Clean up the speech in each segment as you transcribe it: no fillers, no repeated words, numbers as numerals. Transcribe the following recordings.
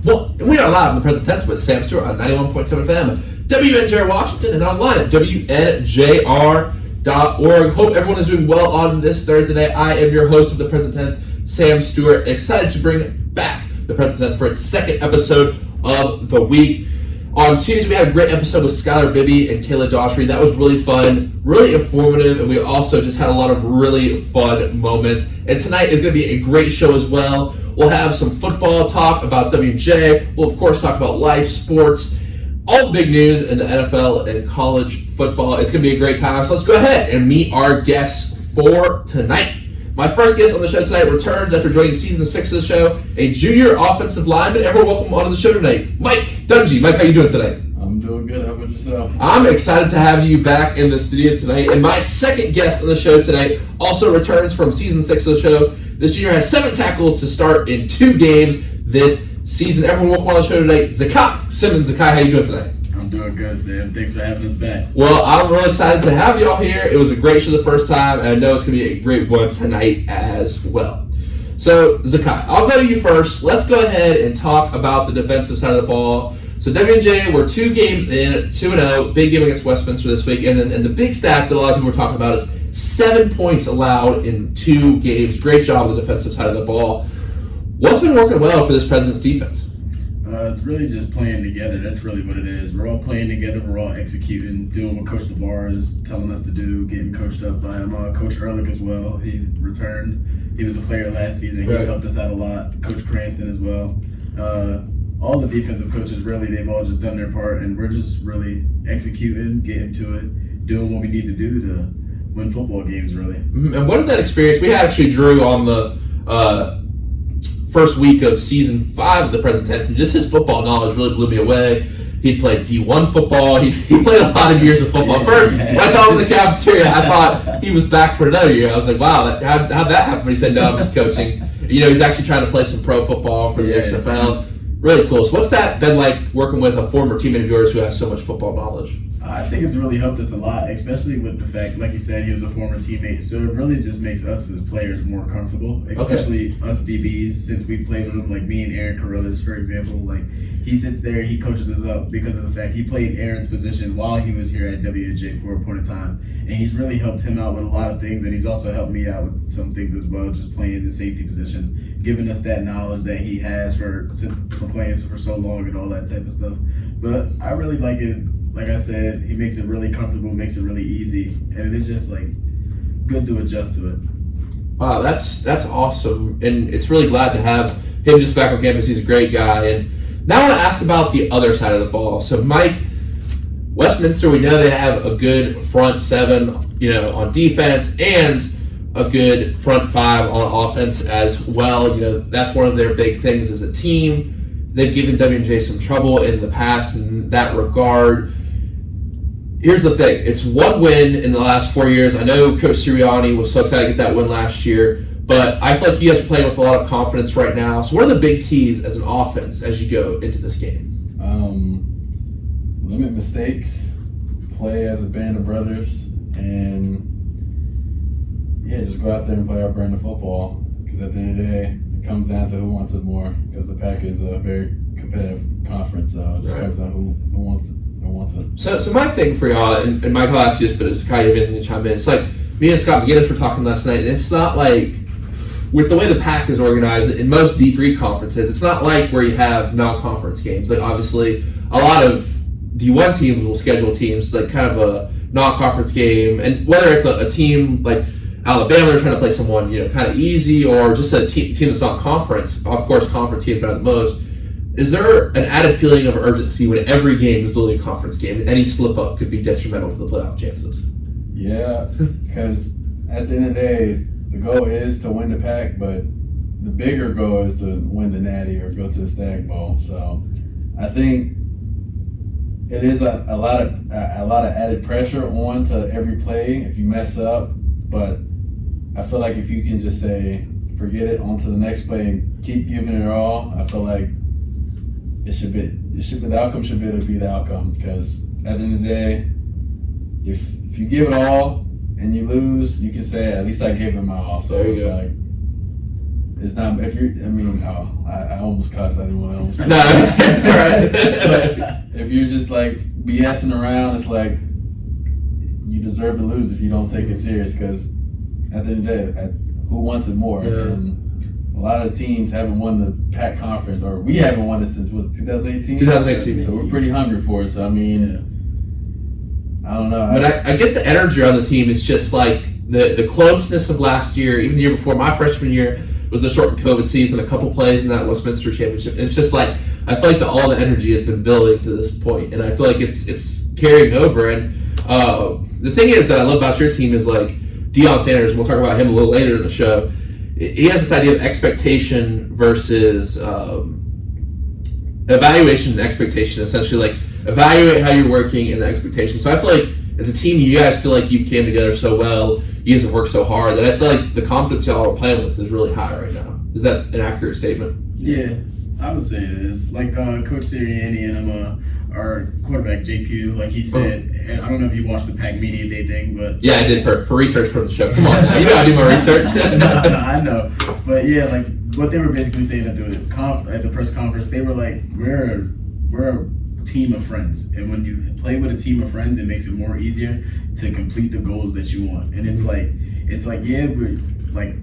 Well, we are live in the present tense with Sam Stewart on 91.7 FM, WNJR Washington, and online at WNJR.org. Hope everyone is doing well on this Thursday night. I am your host of the present tense, Sam Stewart, excited to bring back the present tense for its second episode of the week. On Tuesday, we had a great episode with Skylar Bibby and Kayla Daughtry. That was really fun, really informative, and we also just had a lot of really fun moments. And tonight is going to be a great show as well. We'll have some football talk about WJ. We'll, of course, talk about life, sports, all the big news in the NFL and college football. It's going to be a great time. So let's go ahead and meet our guests for tonight. My first guest on the show tonight returns after joining season 6 of the show, a junior offensive lineman. Everyone welcome onto the show tonight, Mike Dungey. Mike, how you doing tonight? I'm doing good. How about yourself? I'm excited to have you back in the studio tonight. And my second guest on the show tonight also returns from season 6 of the show. This junior has 7 tackles to start in 2 games this season. Everyone welcome on the show tonight, Zachai. Simmons, Zachai, how you doing tonight? I'm doing good, Sam. Thanks for having us back. Well, I'm really excited to have y'all here. It was a great show the first time, and I know it's going to be a great one tonight as well. So, Zachai, I'll go to you first. Let's go ahead and talk about the defensive side of the ball. So, WNJ, we're 2 games in, 2-0, big game against Westminster this week, and the big stat that a lot of people are talking about is 7 points allowed in 2 games. Great job on the defensive side of the ball. What's been working well for this President's defense? It's really just playing together. That's really what it is. We're all playing together. We're all executing, doing what Coach DeVar is telling us to do, getting coached up by him. Coach Ehrlich as well. He's returned. He was a player last season. He's helped us out a lot. Coach Cranston as well. All the defensive coaches, really, they've all just done their part, and we're just really executing, getting to it, doing what we need to do to win football games, really. Mm-hmm. And what is that experience? We had actually Drew on the first week of season 5 of the present tense, and just his football knowledge really blew me away. He played D1 football. He played a lot of years of football. First, when I saw him in the cafeteria, I thought he was back for another year. I was like, wow, how'd that happen? He said, no, I'm just coaching. He's actually trying to play some pro football for the XFL. Really cool. So what's that been like working with a former teammate of yours who has so much football knowledge? I think it's really helped us a lot, especially with the fact, like you said, he was a former teammate. So it really just makes us as players more comfortable, especially us DBs, since we played with him, like me and Aaron Carruthers, for example. Like, he sits there, he coaches us up because of the fact he played Aaron's position while he was here at WNJ for a point of time. And he's really helped him out with a lot of things, and he's also helped me out with some things as well, just playing the safety position, giving us that knowledge that he has for playing for so long and all that type of stuff. But I really like it. Like I said, he makes it really comfortable, makes it really easy, and it's just like good to adjust to it. Wow, that's awesome, and it's really glad to have him just back on campus. He's a great guy. And now I want to ask about the other side of the ball. So, Mike, Westminster, we know they have a good front 7, on defense, and a good front 5 on offense as well. That's one of their big things as a team. They've given WNJ some trouble in the past in that regard. Here's the thing. It's 1 win in the last 4 years. I know Coach Sirianni was so excited to get that win last year, but I feel like you guys are playing with a lot of confidence right now. So what are the big keys as an offense as you go into this game? Limit mistakes, play as a band of brothers, and just go out there and play our brand of football. Because at the end of the day, it comes down to who wants it more. Because the Pac is a very competitive conference, so it just comes down to who wants it. So my thing for y'all, and Michael asked you this, but it's kind of in to chime in. It's like me and Scott McGinnis were talking last night, and it's not like with the way the Pac is organized in most D3 conferences, it's not like where you have non-conference games. Like obviously, a lot of D1 teams will schedule teams like kind of a non-conference game, and whether it's a team like Alabama, they're trying to play someone kind of easy, or just a team that's not conference. Of course, conference teams better than most. Is there an added feeling of urgency when every game is literally a conference game and any slip-up could be detrimental to the playoff chances? Yeah, because at the end of the day, the goal is to win the Pac, but the bigger goal is to win the Natty or go to the Stag Bowl. So I think it is a lot of added pressure on to every play if you mess up, but I feel like if you can just say, forget it, on to the next play and keep giving it all, I feel like the outcome should be able to be the outcome, because at the end of the day, if you give it all and you lose, you can say, at least I gave it my all. So it's like, It's not if you're. I mean, I almost cussed. I didn't want to almost. No, it's all right. But if you're just like BSing around, it's like you deserve to lose if you don't take it serious. Because at the end of the day, who wants it more? Yeah. And a lot of teams haven't won the PAC conference, or we haven't won it since 2018. 2018. So we're pretty hungry for it. So I mean. I don't know. But I get the energy on the team. It's just like the closeness of last year, even the year before. My freshman year was the shortened COVID season, a couple plays in that Westminster championship. And it's just like I feel like all the energy has been building to this point, and I feel like it's carrying over. And the thing is that I love about your team is like Deion Sanders. And we'll talk about him a little later in the show. He has this idea of expectation versus evaluation and expectation. Essentially, like evaluate how you're working and the expectation. So I feel like as a team, you guys feel like you've came together so well. You guys have worked so hard that I feel like the confidence y'all are playing with is really high right now. Is that an accurate statement? Yeah, I would say it is. Like Coach Sirianni and our quarterback JQ, like he said. And I don't know if you watched the PAC Media Day thing, but yeah, I did for research for the show. Come on, now. You know I do my research. no, I know, but yeah, like what they were basically saying at the press conference, they were like, we're a team of friends, and when you play with a team of friends, it makes it more easier to complete the goals that you want. And it's like yeah, we're like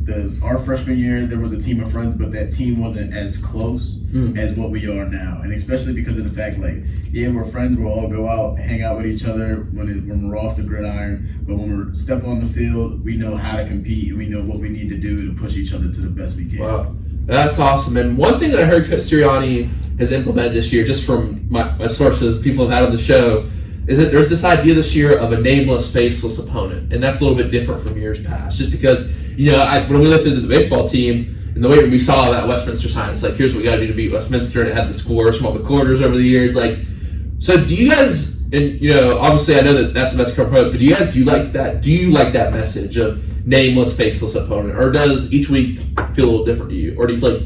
our freshman year there was a team of friends, but that team wasn't as close as what we are now. And especially because of the fact like yeah, we're friends, we'll all go out, hang out with each other when we're off the gridiron, but when we're step on the field, we know how to compete and we know what we need to do to push each other to the best we can. Wow. That's awesome. And one thing that I heard Coach Sirianni has implemented this year, just from my sources, people have had on the show, is that there's this idea this year of a nameless, faceless opponent. And that's a little bit different from years past. Just because, when we lifted the baseball team, and the way we saw that Westminster sign, it's like, here's what we got to do to beat Westminster, and it had the scores from all the quarters over the years. Like, so do you guys, and obviously I know that that's the best approach, but do you like that? Do you like that message of nameless, faceless opponent, or does each week feel a little different to you, or do you feel like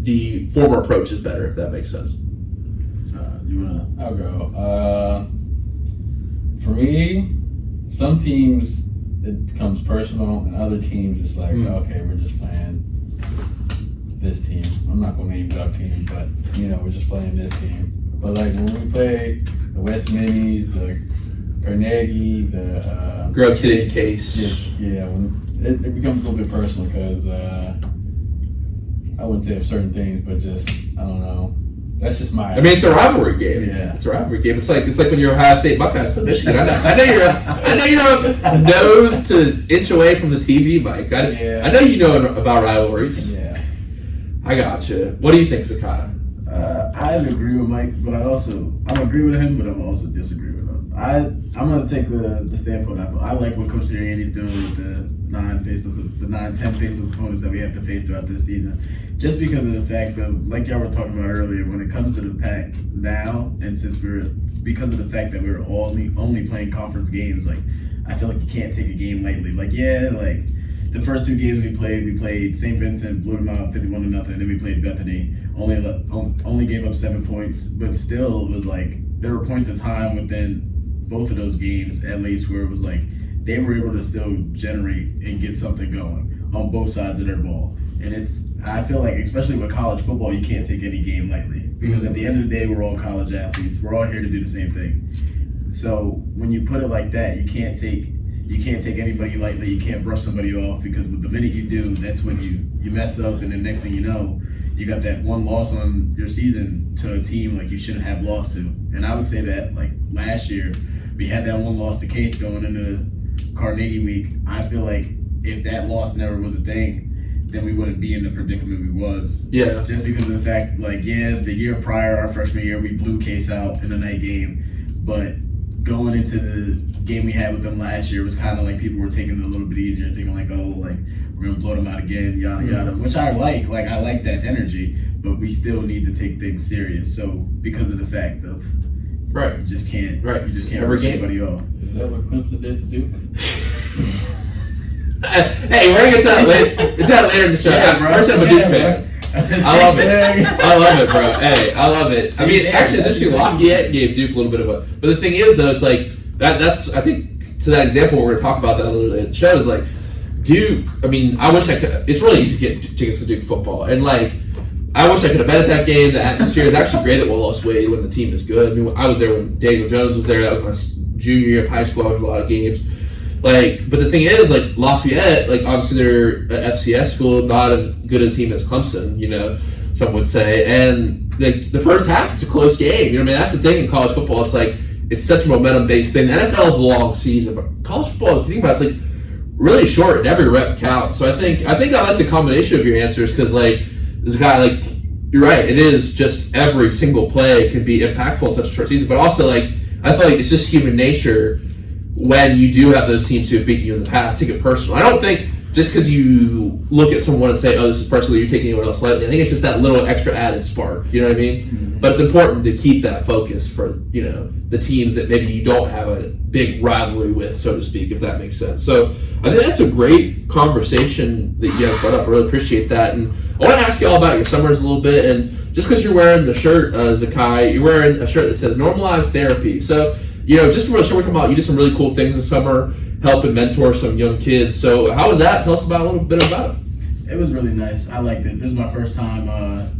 the former approach is better, if that makes sense? I'll go. For me, some teams it becomes personal, and other teams it's like, okay, we're just playing this team. I'm not going to name drop team, but we're just playing this team. But like when we play the West Minis, the Carnegie, the Grove City case. Yeah, when it becomes a little bit personal because I wouldn't say of certain things, but just I don't know. That's just my. I mean, it's a rivalry game. Yeah, it's a rivalry game. It's like when you're Ohio State Buckeyes to Michigan. I know you're a nose to inch away from the TV mic. I know you know about rivalries. Yeah, I gotcha. What do you think, Zachai? I agree with Mike, but I agree with him, but I'm also disagree with him. I'm gonna take the standpoint of I like what Coach Sirianni's doing with the 10 faceless opponents that we have to face throughout this season. Just because of the fact of, like y'all were talking about earlier, when it comes to the PAC now, and because of the fact that we're only playing conference games, like I feel like you can't take a game lightly. Like the first two games we played St. Vincent, blew them out 51-0, then we played Bethany, only gave up 7 points, but still it was like there were points of time within both of those games at least where it was like they were able to still generate and get something going on both sides of their ball. And I feel like, especially with college football, you can't take any game lightly because at the end of the day, we're all college athletes. We're all here to do the same thing. So when you put it like that, you can't take anybody lightly. You can't brush somebody off because the minute you do, that's when you mess up, and then next thing you know, you got that one loss on your season to a team like you shouldn't have lost to. And I would say that like last year, we had that one loss to Case going into Carnegie week. I feel like if that loss never was a thing, then we wouldn't be in the predicament we was. Yeah. Just because of the fact, like, the year prior, our freshman year, we blew Case out in a night game. But going into the game we had with them last year, it was kind of like people were taking it a little bit easier, thinking like, oh, like, we're going to blow them out again, yada, yada. Which I like. Like, I like that energy. But we still need to take things serious. So, because of the fact of, right, you just can't every rip anybody off. Is that what Clemson did to Duke? Hey, we're gonna get to that later. It's that later in the show. Yeah, bro. I'm a Duke fan. I love it, bro. Hey, I love it. I mean, actually, it's interesting. Lafayette gave Duke a little bit of a. But the thing is, though, it's like that's I think to that example we're gonna talk about that a little bit. It shows like Duke, I mean, I wish I could. It's really easy to get tickets to Duke football. And, like, I wish I could have bet at that game. The atmosphere is actually great at Wallace Wade when the team is good. I mean, I was there when Daniel Jones was there. That was my junior year of high school. I went to a lot of games. Like, but the thing is, like, Lafayette, like, obviously they're an FCS school, not as good a team as Clemson, you know, some would say. And the first half, it's a close game. You know what I mean? That's the thing in college football. It's like, it's such a momentum-based thing. The NFL is a long season, but college football, if you think about it, it's like really short and every rep counts. So I think I like the combination of your answers because, like, there's a guy, like, you're right, it is just every single play can be impactful in such a short season. But also, like, I feel like it's just human nature when you do have those teams who have beaten you in the past, take it personal. I don't think just because you look at someone and say, oh, this is personal, you're taking anyone else lightly. I think it's just that little extra added spark. You know what I mean? Mm-hmm. But it's important to keep that focus for, you know, the teams that maybe you don't have a big rivalry with, so to speak, if that makes sense. So I think that's a great conversation that you guys brought up. I really appreciate that. And I want to ask you all about your summers a little bit. And just because you're wearing the shirt, Zachai, you're wearing a shirt that says Normalized Therapy. So, you know, just before the show, we're talking about you did some really cool things this summer, help and mentor some young kids. So how was that? Tell us about a little bit about it. It was really nice. I liked it. This was my first time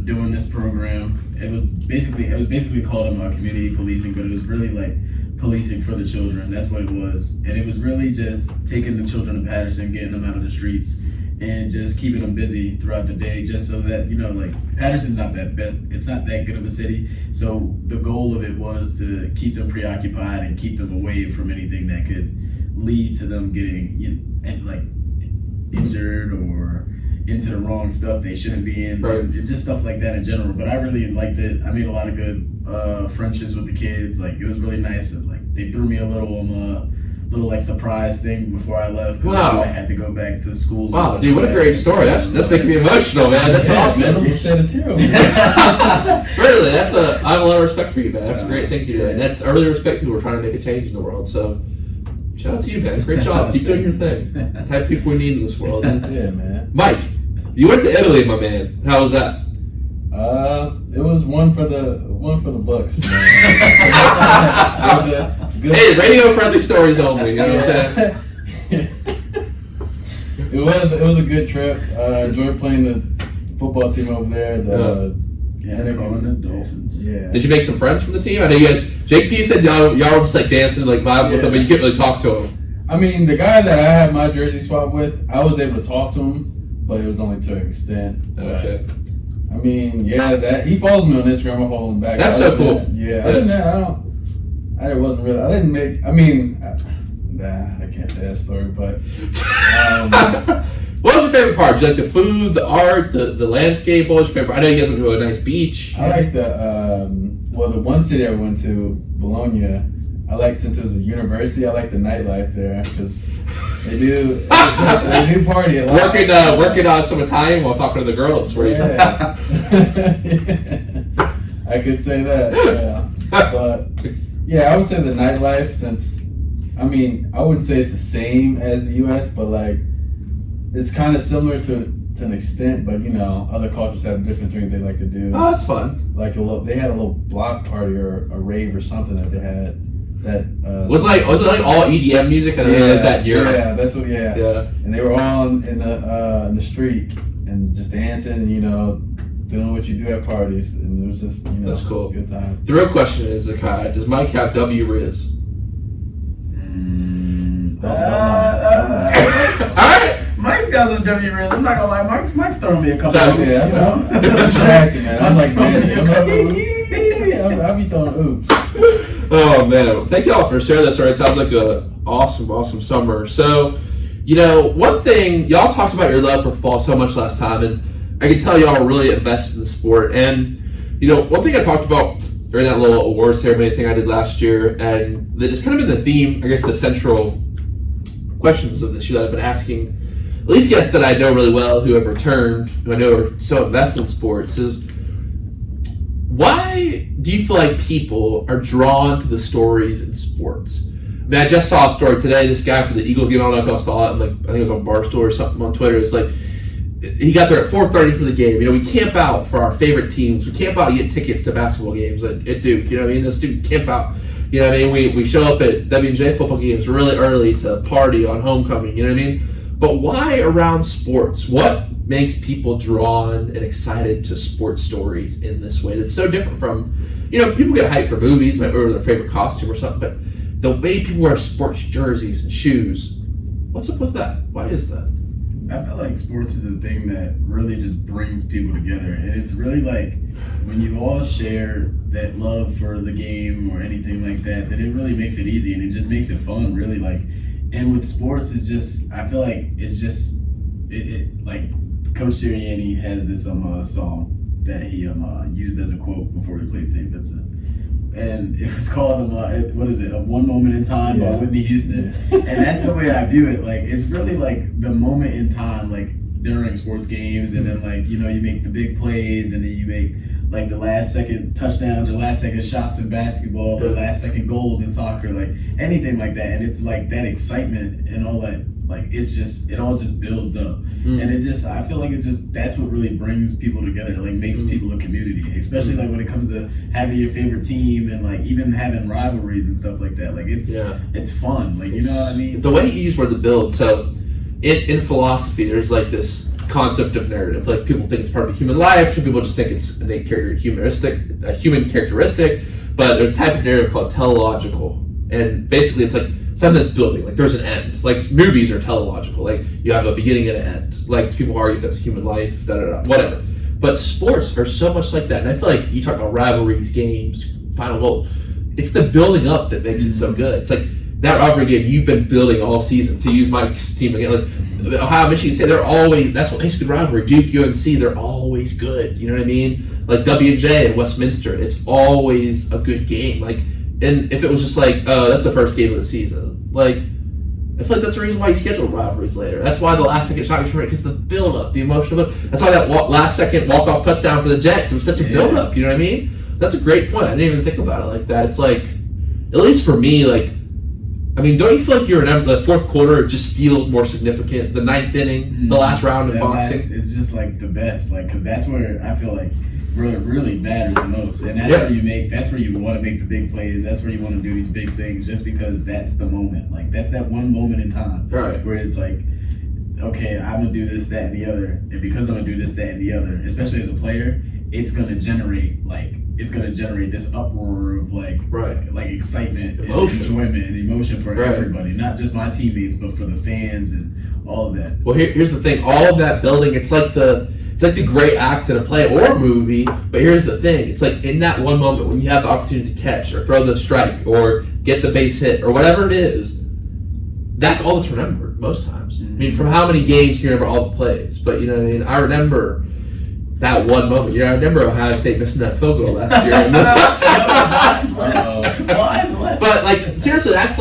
doing this program. It was basically called community policing, but it was really like policing for the children. That's what it was. And it was really just taking the children of Patterson, getting them out of the streets, and just keeping them busy throughout the day, just so that, you know, like, Patterson's not that bad. It's not that good of a city. So the goal of it was to keep them preoccupied and keep them away from anything that could lead to them getting, you know, like, injured or into the wrong stuff they shouldn't be in, right. And just stuff like that in general. But I really liked it. I made a lot of good friendships with the kids. Like, it was really nice. And, like, they threw me a little like surprise thing before I left. Wow! I had to go back to school. Wow, dude, what a great story! That's making me emotional, man. That's awesome. Man, shed a tear. Really, I have a lot of respect for you, man. That's a great thing to do, and that's early respect people who are trying to make a change in the world. So, shout out to you, man. Great job. Keep doing your thing. The type of people we need in this world. Yeah, man. Mike, you went to Italy, my man. How was that? It was one for the books, man. Hey, radio-friendly stories only. You know what I'm saying? It was a good trip. Enjoyed playing the football team over there. The Dolphins. Yeah. Did you make some friends from the team? I know you guys. Jake P said y'all were just like dancing and like vibing with them, but you couldn't really talk to him. I mean, the guy that I had my jersey swap with, I was able to talk to him, but it was only to an extent. Okay. I mean, yeah, that he follows me on Instagram. I follow him back. That's so cool. Other than that, I didn't make. I mean, I can't say that story, but. What was your favorite part? Did you like the food, the art, the landscape? What was your favorite? I know you guys went to a nice beach. I like the one city I went to, Bologna. I like, since it was a university, I like the nightlife there because they do party a lot. Working on some Italian while talking to the girls. Yeah. I could say that. Yeah. But yeah, I would say the nightlife, since, I mean, I wouldn't say it's the same as the U.S., but like it's kind of similar to an extent. But you know, other cultures have different things they like to do. Oh, that's fun. Like they had a little block party or a rave or something that they had. That was it like all EDM music? And that year. Yeah, that's what. Yeah. And they were all in the street and just dancing, and you know, doing what you do at parties, and it was just, you know, that's cool. Good time. The real question is, Zachai, does Mike have W Riz? All right. Mike's got some W Riz. I'm not gonna lie, Mike's throwing me a couple of oops. Yeah, you know? man. I'm like, I'll be throwing oops. Oh man, thank y'all for sharing this. Right, it sounds like a awesome summer. So, you know, one thing, y'all talked about your love for football so much last time, and I can tell y'all are really invested in the sport. And you know, one thing I talked about during that little awards ceremony thing I did last year, and that has kind of been the theme, I guess, the central questions of this year that I've been asking, at least guests that I know really well who have returned, who I know are so invested in sports, is why do you feel like people are drawn to the stories in sports? I mean, I just saw a story today. This guy for the Eagles game, I don't know if y'all saw it, and like I think it was on Barstool or something on Twitter. It's like he got there at 4:30 for the game. You know, we camp out for our favorite teams. We camp out to get tickets to basketball games at Duke. You know what I mean? Those students camp out. You know what I mean? We show up at W&J football games really early to party on homecoming. You know what I mean? But why around sports? What makes people drawn and excited to sports stories in this way that's so different from, people get hyped for movies, like or their favorite costume or something, but the way people wear sports jerseys and shoes, what's up with that? Why is that? I feel like sports is a thing that really just brings people together, and it's really like when you all share that love for the game or anything like that, then it really makes it easy and it just makes it fun, really. Like, and with sports, it's just, I feel like it's just, like Coach Sirianni has this song that he used as a quote before he played St. Vincent. And it was called, what is it, A One Moment in Time by Whitney Houston. And that's the way I view it. Like, it's really like the moment in time, like during sports games, and then like, you make the big plays, and then you make like the last second touchdowns or last second shots in basketball or last second goals in soccer, like anything like that. And it's like that excitement and all that, like it all just builds up. And I feel like that's what really brings people together, like makes people a community, especially like when it comes to having your favorite team and like even having rivalries and stuff like that. Like it's fun, like, you know what I mean? The way you use word to build, so in philosophy, there's like this concept of narrative. Like people think it's part of a human life, some people just think it's a human characteristic, but there's a type of narrative called teleological. And basically it's like something that's building, like there's an end. Like movies are teleological, like you have a beginning and an end. Like people argue if that's a human life, whatever. But sports are so much like that. And I feel like you talk about rivalries, games, final goal. It's the building up that makes it so good. It's like that rivalry game you've been building all season. To use Mike's team again, like Ohio, Michigan State, that's what makes a good rivalry. Duke, UNC, they're always good. You know what I mean? Like W&J and Westminster, it's always a good game. Like, and if it was just like, oh, that's the first game of the season, like, I feel like that's the reason why you schedule rivalries later. That's why the last second shot gets right, because the build up, the emotion of it. That's why that last second walk off touchdown for the Jets, it was such a build up. You know what I mean? That's a great point. I didn't even think about it like that. It's like, at least for me, like, I mean, don't you feel like the fourth quarter just feels more significant? The ninth inning, the last round of boxing. It's just like the best, like, because that's where I feel like really matters the most, and that's where you want to make the big plays. That's where you want to do these big things, just because that's the moment. Like that's that one moment in time, right? Where it's like, okay, I'm gonna do this, that, and the other, and because I'm gonna do this, that, and the other, especially as a player, it's gonna generate this uproar of like excitement, emotion, and enjoyment, and emotion for everybody, not just my teammates, but for the fans and all of that. Well, here's the thing: all of that building, it's like the great act in a play or movie. But here's the thing: it's like in that one moment when you have the opportunity to catch or throw the strike or get the base hit or whatever it is, that's all that's remembered most times. I mean, from how many games you remember all the plays? But you know what I mean? I remember that one moment. I remember Ohio State missing that field goal last year. But like seriously, that's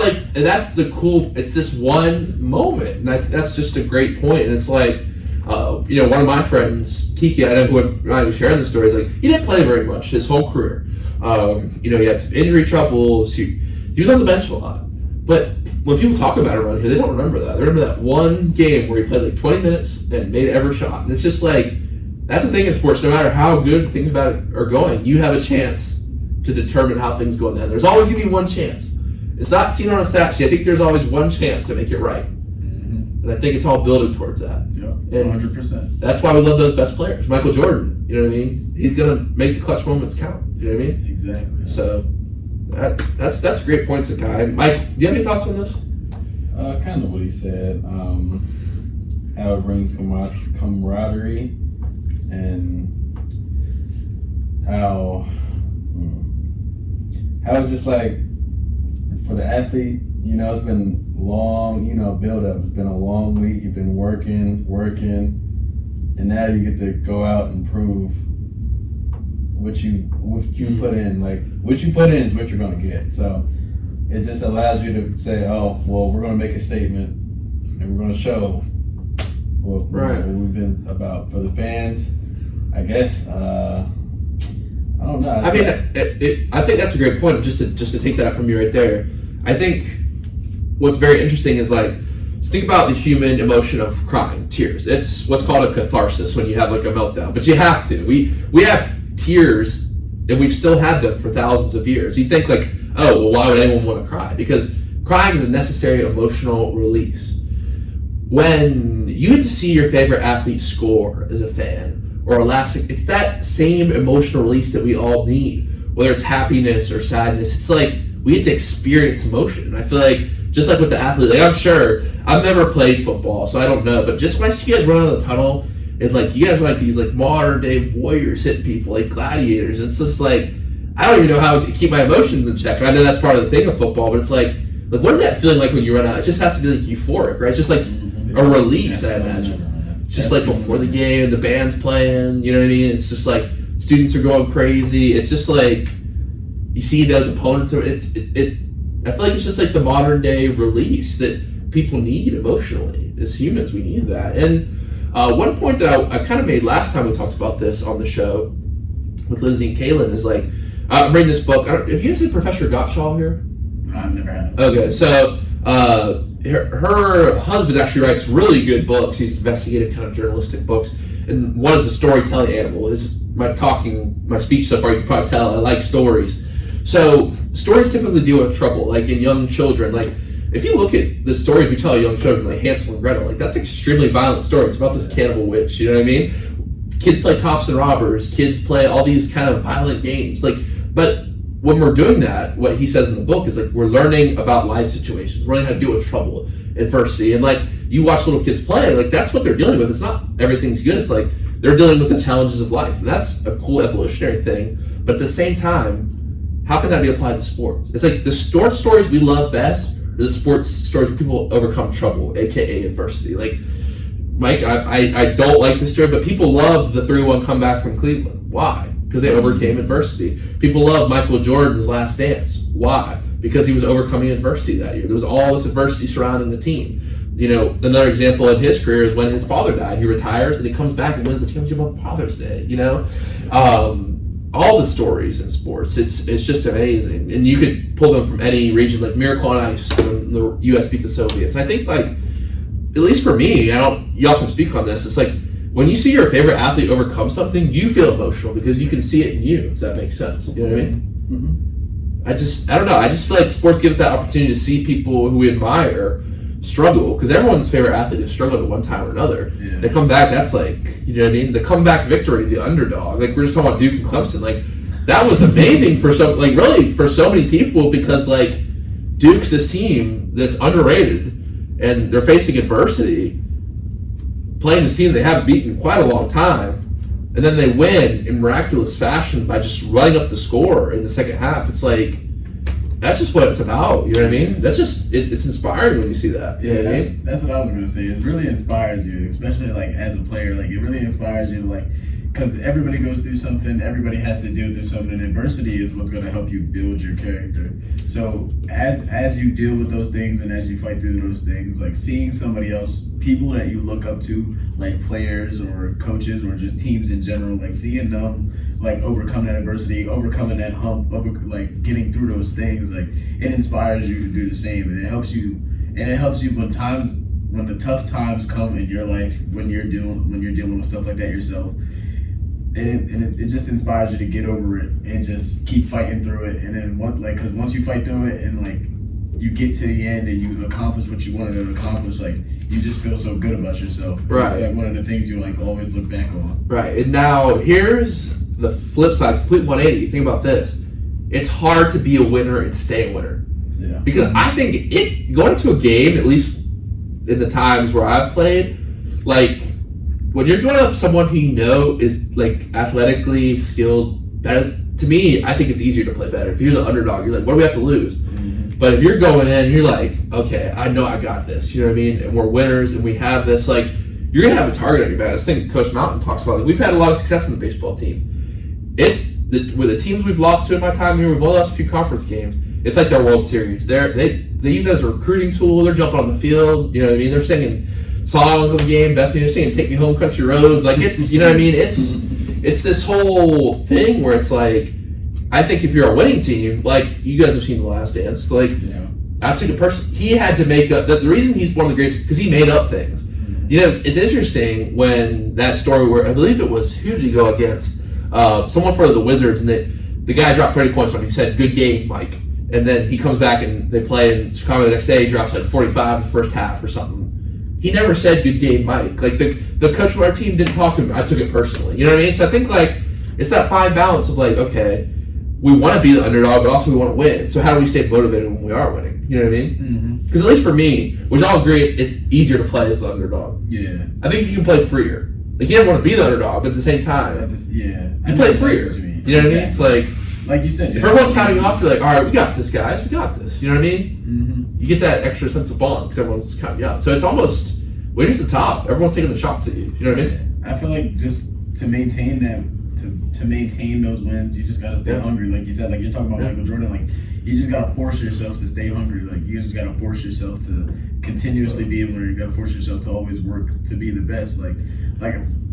the cool. It's this one moment, and that's just a great point. And it's like, one of my friends, Kiki, I know who I was sharing the story, is like he didn't play very much his whole career. He had some injury troubles. He was on the bench a lot. But when people talk about it around here, they don't remember that. They remember that one game where he played like 20 minutes and made every shot. And it's just like, that's the thing in sports. No matter how good things about it are going, you have a chance to determine how things go in the end. There's always going to be one chance. It's not seen on a stat sheet. I think there's always one chance to make it right. And I think it's all building towards that. Yeah, 100%. That's why we love those best players. Michael Jordan, you know what I mean? He's going to make the clutch moments count. You know what I mean? Exactly. So that's a great point, Zachai. Mike, do you have any thoughts on this? Kind of what he said. How it brings camaraderie, and how just like for the athlete, it's been long, build up. It's been a long week. You've been working, and now you get to go out and prove what you put in. Like what you put in is what you're going to get. So it just allows you to say, oh, well, we're going to make a statement, and we're going to show what we've been about for the fans. I guess. I don't know. I think that's a great point. Just to take that from you right there. I think what's very interesting is like, think about the human emotion of crying, tears. It's what's called a catharsis when you have like a meltdown. But you have to. We have tears, and we've still had them for thousands of years. You think like, oh, well, why would anyone want to cry? Because crying is a necessary emotional release. when you get to see your favorite athlete score as a fan or it's that same emotional release that we all need, whether it's happiness or sadness. It's like we get to experience emotion. I feel like just like with the athlete, like I'm sure I've never played football, so I don't know, but just when I see you guys run out of the tunnel, and like you guys are like these like modern day warriors hitting people like gladiators, and it's just like I don't even know how to keep my emotions in check. And I know that's part of the thing of football, but it's like what is that feeling like when you run out? It just has to be like euphoric, right? It's just like a release, I imagine. Just like before the game, the band's playing, you know what I mean? It's just like students are going crazy. It's just like you see those opponents. I feel like it's just like the modern day release that people need emotionally. As humans, we need that. And one point that I kind of made last time we talked about this on the show with Lizzie and Kaylin is like, I'm reading this book. Have you guys seen Professor Gottschall here? I've never had it. Okay, so her husband actually writes really good books. These investigative kind of journalistic books. And one is the storytelling animal. Is my speech so far, you can probably tell I like stories. So stories typically deal with trouble, like in young children. Like if you look at the stories we tell young children, like Hansel and Gretel, like that's extremely violent story. It's about this cannibal witch, you know what I mean? Kids play cops and robbers. Kids play all these kind of violent games. But when we're doing that, what he says in the book is like we're learning about life situations, we're learning how to deal with trouble, adversity, and like you watch little kids play, like that's what they're dealing with. It's not everything's good. It's like they're dealing with the challenges of life, and that's a cool evolutionary thing. But at the same time, how can that be applied to sports? It's like the sports stories we love best are the sports stories where people overcome trouble, aka adversity. Like Mike, I don't like this story, but people love the 3-1 comeback from Cleveland. Why? Because they overcame adversity. People love Michael Jordan's last dance. Why? Because he was overcoming adversity that year. There was all this adversity surrounding the team. You know, another example in his career is when his father died. He retires and he comes back and wins the championship on Father's Day. You know, all the stories in sports, it's just amazing. And you could pull them from any region, like Miracle on Ice when the U.S. beat the Soviets. And I think, like, at least for me, y'all can speak on this. It's like when you see your favorite athlete overcome something, you feel emotional because you can see it in you, if that makes sense. You know what I mean? Mm-hmm. I don't know. I just feel like sports gives that opportunity to see people who we admire struggle, because everyone's favorite athlete has struggled at one time or another. Yeah. They come back, that's like, you know what I mean? The comeback victory, the underdog. Like, we're just talking about Duke and Clemson. Like, that was amazing for so many people, because, like, Duke's this team that's underrated, and they're facing adversity, playing this team they haven't beaten in quite a long time, and then they win in miraculous fashion by just running up the score in the second half. It's like, that's just what it's about, you know what I mean? That's just, it's inspiring when you see that. You know what I mean? That's what I was going to say. It really inspires you, especially like as a player. Like it really inspires you to like, because everybody goes through something, everybody has to deal through something, and adversity is what's going to help you build your character. So as you deal with those things and as you fight through those things, like seeing somebody else, people that you look up to, like players or coaches or just teams in general, like seeing them like overcome that adversity, overcoming that hump, like getting through those things, like it inspires you to do the same, and it helps you when the tough times come in your life, when you're dealing with stuff like that yourself, and it just inspires you to get over it and just keep fighting through it. And then because once you fight through it and like you get to the end and you accomplish what you wanted to accomplish, like you just feel so good about yourself. Right. It's like one of the things you like always look back on. Right. And now here's the flip side, complete 180. Think about this. It's hard to be a winner and stay a winner. Yeah. Because I think going to a game, at least in the times where I've played, like when you're going up someone who you know is like athletically skilled better, to me, I think it's easier to play better. If you're the underdog, you're like, what do we have to lose? Mm-hmm. But if you're going in, you're like, okay, I know I got this. You know what I mean? And we're winners, and we have this. Like, you're gonna have a target on your back. This thing Coach Mountain talks about. Like, we've had a lot of success in the baseball team. With the teams we've lost to in my time here, we've only lost a few conference games. It's like their World Series. They use it as a recruiting tool. They're jumping on the field. You know what I mean? They're singing songs on the game. Bethany, they're singing "Take Me Home, Country Roads." Like, it's, you know what I mean? It's this whole thing where it's like, I think if you're a winning team, like you guys have seen The Last Dance, like I took a person, he had to make up. The reason he's one of the greatest because he made up things. You know, it's interesting when that story where I believe it was, who did he go against? Someone for the Wizards, and the guy dropped 30 points on him. He said, "Good game, Mike." And then he comes back and they play in Chicago the next day. He drops like 45 in the first half or something. he never said good game, Mike. Like the coach of our team didn't talk to him. I took it personally. You know what I mean? So I think like it's that fine balance of like, okay, we want to be the underdog, but also we want to win. So how do we stay motivated when we are winning? You know what I mean? Because at least for me, which I'll agree, it's easier to play as the underdog. Yeah. I think you can play freer. Like you never want to be the underdog, but at the same time, you play freer. You know what I mean? It's like you said, if everyone's counting off, you're like, all right, we got this, guys. We got this. You know what I mean? You get that extra sense of bond because everyone's counting you out. So it's almost when you're at the top, everyone's taking the shots at you. You know what I mean? I feel like just to maintain that, to maintain those wins, you just gotta stay hungry. Like you said, like you're talking about Michael Jordan, like you just gotta force yourself to stay hungry. Like you just gotta force yourself to continuously be able to. You gotta force yourself to always work to be the best. Like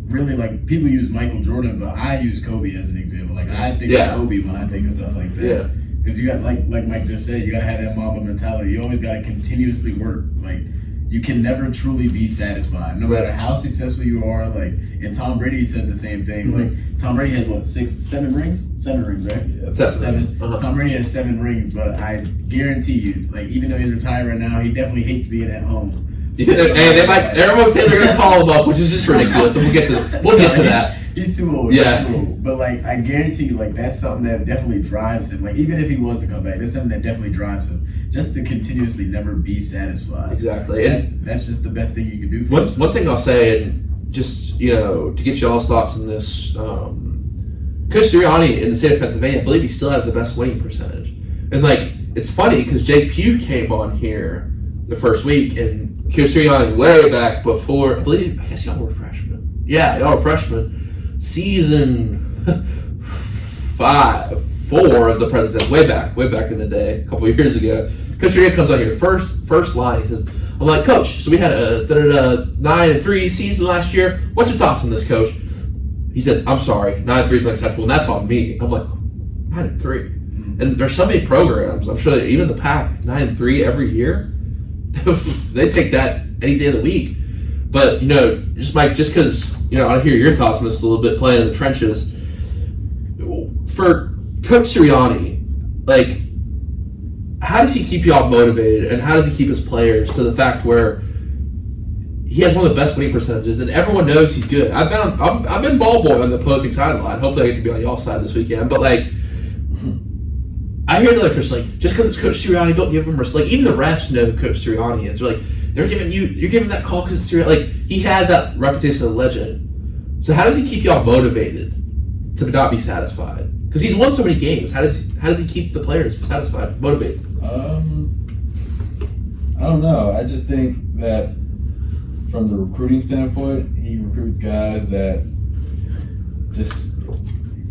really, like people use Michael Jordan, but I use Kobe as an example. Like I think of Kobe when I think of stuff like that. Yeah. Because you got like Mike just said, you gotta have that Mamba mentality. You always gotta continuously work. Like you can never truly be satisfied, no matter how successful you are. Like, and Tom Brady said the same thing. Like Tom Brady has what, 7 rings? 7 rings, right? Yeah, 7. Tom Brady has 7 rings, but I guarantee you, like even though he's retired right now, he definitely hates being at home. And everyone's saying they're gonna call him up, which is just ridiculous. And we'll get to that. He's too old. Yeah. He's too old. But like I guarantee you, like that's something that definitely drives him. Like even if he was to come back, that's something that definitely drives him. Just to continuously never be satisfied. Exactly. That's just the best thing you can do for yourself. One thing I'll say, and just to get y'all's thoughts on this, Coach Sirianni in the state of Pennsylvania, I believe he still has the best winning percentage. And like it's funny because Jake Pugh came on here the first week, and Coach Sirianni way back before, I guess y'all were freshmen. Yeah, y'all were freshmen. Season 4 of the Presidents, way back in the day, a couple years ago. Coach Sirianni comes on here, first line. He says, I'm like, Coach, so we had a 9-3 season last year. What's your thoughts on this, Coach? He says, I'm sorry, 9-3 is unacceptable, and that's on me. I'm like, 9-3? And there's so many programs, I'm sure that even the Pac, 9-3 every year, they take that any day of the week. But, just Mike, just because, I want to hear your thoughts on this a little bit, playing in the trenches. For Coach Sirianni, like, how does he keep y'all motivated, and how does he keep his players to the fact where he has one of the best winning percentages, and everyone knows he's good? I've been ball boy on the opposing sideline. Hopefully I get to be on y'all's side this weekend. But, like, I hear the Lakers like, just because it's Coach Sirianni, don't give him respect. Like, even the refs know who Coach Sirianni is. They're like, you're giving that call because it's Sirianni. Like, he has that reputation of legend. So how does he keep y'all motivated to not be satisfied? Because he's won so many games. How does he keep the players satisfied, motivated? I don't know. I just think that from the recruiting standpoint, he recruits guys that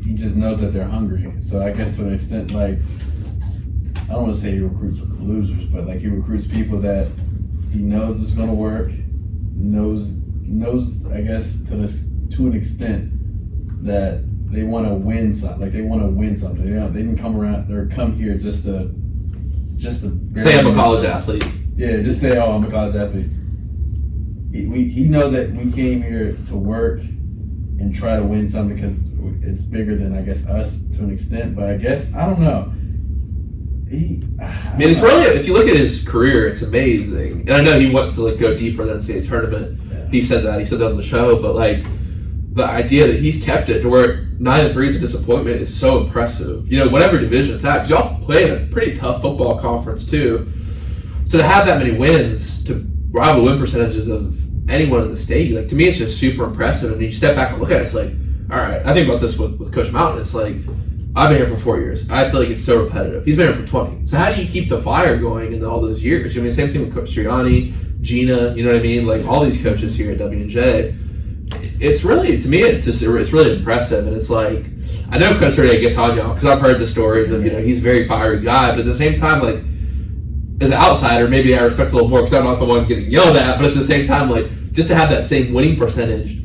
he just knows that they're hungry. So I guess to an extent, like, I don't want to say he recruits losers, but like he recruits people that he knows is going to work, knows I guess to an extent that they want to win something. Like they want to win something. They didn't come here just to say I'm a college athlete. Yeah, just say, oh, I'm a college athlete. He knows that we came here to work and try to win something because it's bigger than, I guess, us to an extent. But I guess, I don't know. It's really, if you look at his career, it's amazing. And I know he wants to go deeper than the NCAA tournament. Yeah. He said that on the show. But like the idea that he's kept it to where 9-3 is a disappointment is so impressive. Whatever division it's at, y'all play in a pretty tough football conference too. So to have that many wins, to rival win percentages of anyone in the state, like to me, it's just super impressive. And you step back and look at it, it's like, all right. I think about this with Coach Mountain. It's like, I've been here for 4 years. I feel like it's so repetitive. He's been here for 20. So how do you keep the fire going in all those years? Same thing with Coach Sirianni, Gina. You know what I mean? Like all these coaches here at W&J. It's really, to me, it's really impressive. And it's like, I know Coach Sirianni gets on y'all because I've heard the stories of he's a very fiery guy. But at the same time, like as an outsider, maybe I respect a little more because I'm not the one getting yelled at. But at the same time, like just to have that same winning percentage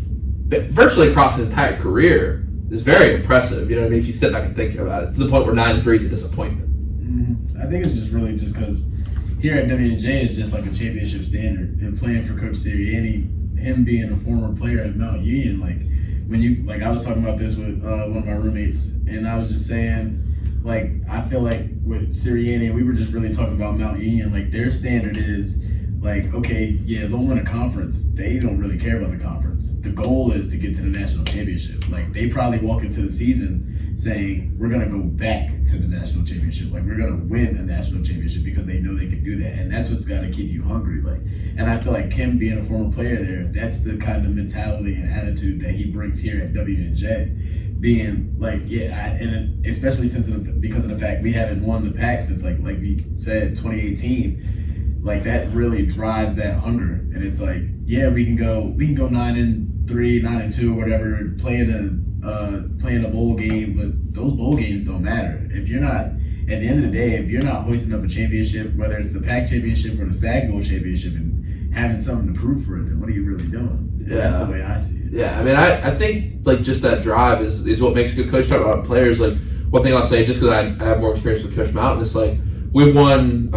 virtually across his entire career is very impressive. You know what I mean? If you step back and think about it, to the point where 9-3 is a disappointment. I think it's just really just because here at W&J is just like a championship standard, and playing for Coach Sirianni, him being a former player at Mount Union, I was talking about this with one of my roommates, and I was just saying, like, I feel like with Sirianni, we were just really talking about Mount Union, like their standard is like, okay, yeah, they'll win a conference. They don't really care about the conference. The goal is to get to the national championship. Like, they probably walk into the season saying, we're going to go back to the national championship. Like, we're going to win a national championship because they know they can do that. And that's what's got to keep you hungry. Like, and I feel like Kim being a former player there, that's the kind of mentality and attitude that he brings here at WNJ. Being like, and especially because of the fact we haven't won the pack since like we said, 2018. Like, that really drives that hunger. And it's like, yeah, we can go 9-3, 9-2, whatever, playing a bowl game, but those bowl games don't matter. If you're not, at the end of the day, if you're not hoisting up a championship, whether it's the Pac championship or the Stag Bowl championship, and having something to prove for it, then what are you really doing? Yeah. That's the way I see it. Yeah, I mean, I think like just that drive is what makes a good coach. Talk about players. Like, one thing I'll say, just because I have more experience with Coach Mountain, it's like we've won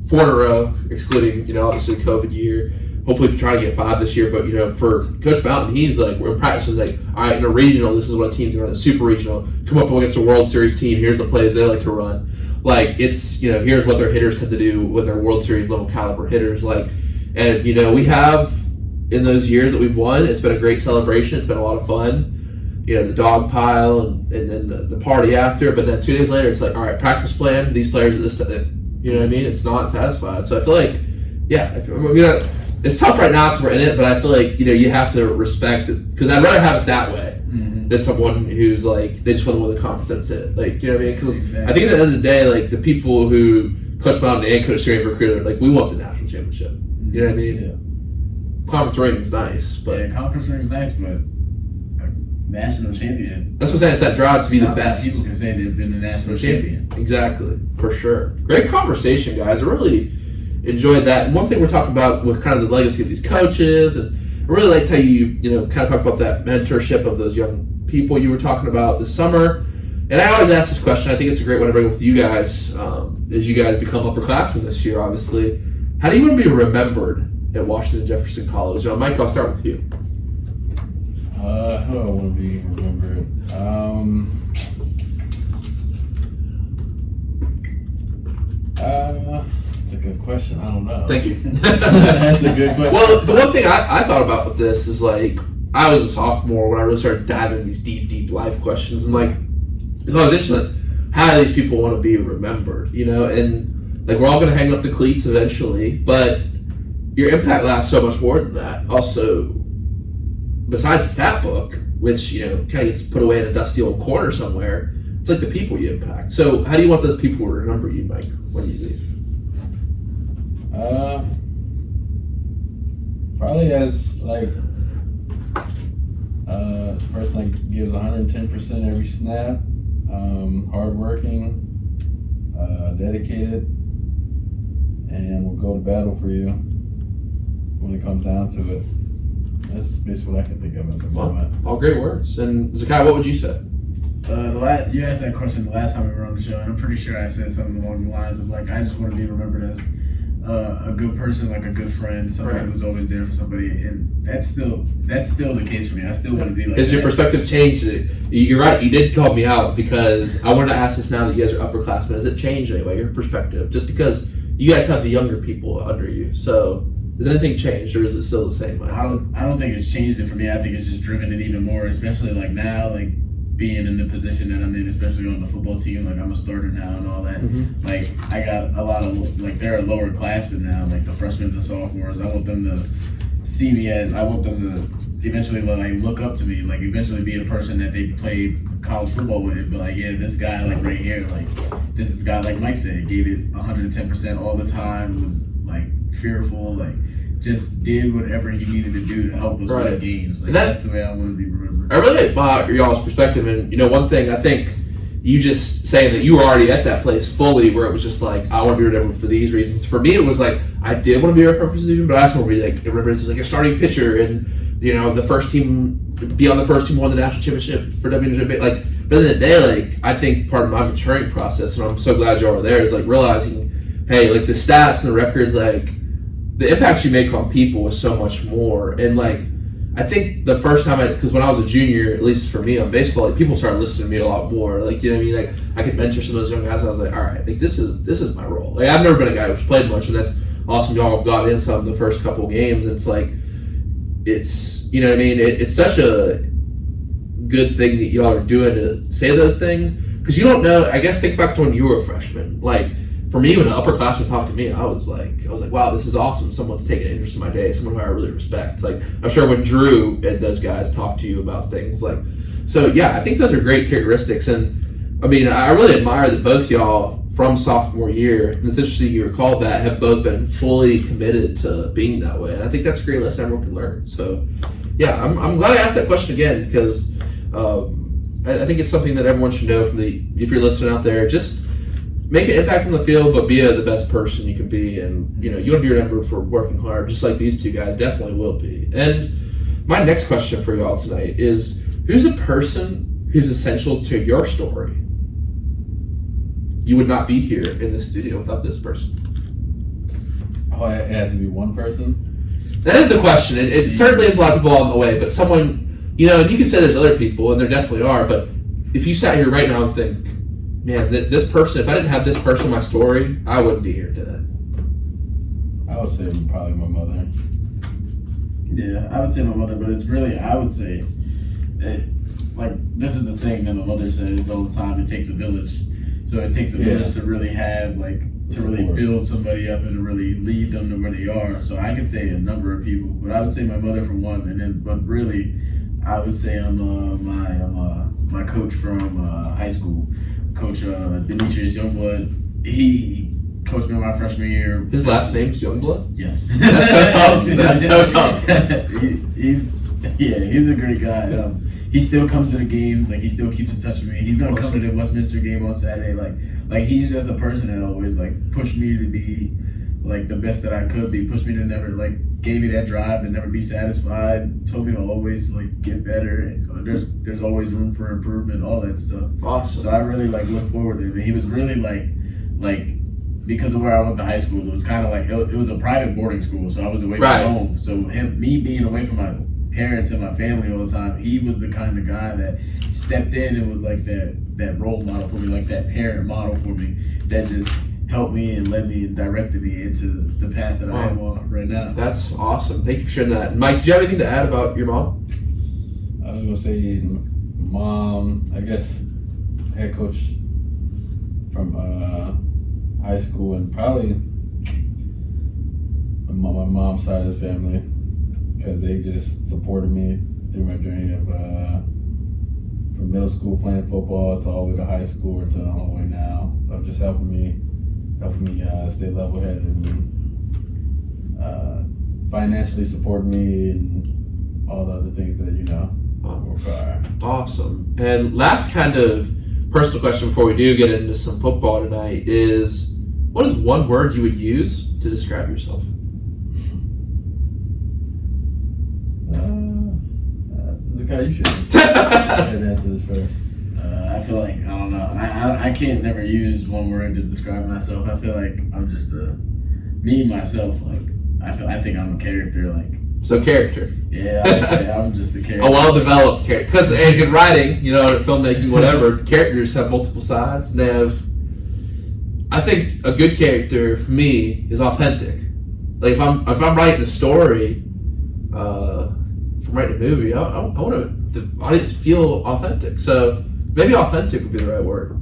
4 in a row, excluding obviously the COVID year. Hopefully trying to get 5 this year, but for Coach Mountain, he's like, we're in practice, he's like, all right, in a regional, this is what teams are in a super regional. Come up against a World Series team, here's the plays they like to run. Like, it's here's what their hitters tend to do with their World Series level caliber hitters. Like, and we have in those years that we've won, it's been a great celebration. It's been a lot of fun. The dog pile and then the party after. But then 2 days later, it's like, all right, practice plan. These players at this time, you know what I mean? It's not satisfied. So I feel like, it's tough right now because we're in it, but I feel like you have to respect it, because I'd rather have it that way than someone who's like, they just want to win the conference, that's it. Like, you know what I mean? Because exactly. I think at the end of the day, like, the people who Coach Mountain and Coach Steering for recruiter, like, we want the national championship. You know what I mean? Yeah. Conference ranking's nice, but conference ranking's nice, but a national champion. That's what I'm saying. It's that drive to be the best. People can say they've been the national champion. Exactly, for sure. Great conversation, guys. I really enjoyed that. And one thing we're talking about with kind of the legacy of these coaches, and I really liked how you kind of talk about that mentorship of those young people you were talking about this summer. And I always ask this question. I think it's a great one to bring up with you guys as you guys become upperclassmen this year, obviously. How do you want to be remembered at Washington Jefferson College? Mike, I'll start with you. How do I want to be remembered? That's a good question. I don't know. Thank you. That's a good question. Well, the one thing I thought about with this is, like, I was a sophomore when I really started diving into these deep life questions, and like, it's always interesting, how do these people want to be remembered? And like, we're all going to hang up the cleats eventually, but your impact lasts so much more than that. Also, besides the stat book, which kind of gets put away in a dusty old corner somewhere, it's like the people you impact. So how do you want those people to remember you, Mike, when you leave? Probably as like person that gives 110% every snap, hardworking, dedicated, and will go to battle for you when it comes down to it. That's basically what I can think of at the moment. All great words. And Zachai, what would you say? You asked that question the last time we were on the show, and I'm pretty sure I said something along the lines of, like, I just want to be remembered as a good person, like a good friend, somebody who's always there for somebody, and that's still the case for me. I still want to be like. Has your perspective changed? You're right. You did call me out because I wanted to ask this now that you guys are upperclassmen. Has it changed anyway, your perspective? Just because you guys have the younger people under you, so has anything changed, or is it still the same? I don't think it's changed it for me. I think it's just driven it even more, especially like now, like being in the position that I'm in, especially on the football team. Like, I'm a starter now and all that. Mm-hmm. Like, I got a lot of, like, there are lower classmen now, like the freshmen and the sophomores. I want them to see me as, I want them to eventually, like, look up to me, like, eventually be a person that they played college football with, but like, yeah, this guy, like, right here, like, this is the guy, like Mike said, gave it 110% all the time, was like fearful, like, just did whatever he needed to do to help us win games. Like, that's the way I want to be remembered. I really admire y'all's perspective, and one thing I think you just saying that you were already at that place fully, where it was just like, I want to be remembered for these reasons. For me, it was like, I did want to be remembered for this reason, but I also want to be like remembered as like a starting pitcher, and the first team, be on the first team, won the national championship for WNJ. Like, but at the end of the day, like, I think part of my maturing process, and I'm so glad y'all were there, is like realizing, hey, like, the stats and the records, like, the impact you make on people is so much more. And like, I think the first time because when I was a junior, at least for me on baseball, like, people started listening to me a lot more. Like, you know what I mean? Like, I could mentor some of those young guys, and I was like, all right, like, this is my role. Like, I've never been a guy who's played much, and that's awesome y'all have got in some the first couple games. It's like, it's, you know what I mean? It's such a good thing that y'all are doing to say those things, because you don't know. I guess think back to when you were a freshman. Like, for me, when an upperclassman talked to me, I was like, wow, this is awesome. Someone's taking an interest in my day. Someone who I really respect. Like, I'm sure when Drew and those guys talk to you about things, like, so yeah, I think those are great characteristics. And I mean, I really admire that both y'all from sophomore year, and it's interesting you recalled that, have both been fully committed to being that way. And I think that's a great lesson everyone can learn. So yeah, I'm glad I asked that question again, because I think it's something that everyone should know if you're listening out there, just make an impact on the field, but be the best person you can be. And, you know, you want to be remembered for working hard, just like these two guys definitely will be. And my next question for y'all tonight is, who's a person who's essential to your story? You would not be here in the studio without this person. Oh, it has to be one person? That is the question. It certainly is a lot of people on the way, but someone, you know, and you can say there's other people, and there definitely are, but if you sat here right now and think, man, this person, if I didn't have this person in my story, I wouldn't be here today. I would say probably my mother. Yeah, I would say my mother, but it's really, I would say, like, this is the saying that my mother says all the time, it takes a village. So it takes a village to really have, like, to really build somebody up and to really lead them to where they are. So I could say a number of people, but I would say my mother for one, and then, but really, I would say my coach from high school. Coach Demetrius Youngblood, he coached me my freshman year. His last name's Youngblood? Yes. That's so tough. That's so tough. He's a great guy. He still comes to the games. Like, he still keeps in touch with me. He's gonna come to the Westminster game on Saturday. Like he's just a person that always like pushed me to be like the best that I could be. Pushed me to never gave me that drive to never be satisfied. Told me to always get better. And there's always room for improvement. All that stuff. Awesome. So I really look forward to him. And he was really because of where I went to high school, it was kind of it was a private boarding school, so I was away from home. So me being away from my parents and my family all the time, he was the kind of guy that stepped in and was like that role model for me, like that parent model for me, that just helped me and led me and directed me into the path that I am on right now. That's awesome. Thank you for sharing that. Mike, did you have anything to add about your mom? I was going to say mom, I guess head coach from high school, and probably my mom's side of the family, because they just supported me through my journey of from middle school playing football to all the way to high school or to all the way now, of just helping me stay level-headed and financially support me and all the other things that require. Awesome. And last kind of personal question before we do get into some football tonight is, what is one word you would use to describe yourself? Zachai, you should answer this first. I feel like, I don't know, I can't never use one word to describe myself. I feel like I'm just me, myself, I think I'm a character, So character. Yeah, I would say I'm just a character. A well-developed character. Because in writing, filmmaking, whatever, characters have multiple sides. They have, I think a good character for me is authentic. Like if I'm writing a story, if I'm writing a movie, I want the audience to feel authentic. So maybe authentic would be the right word.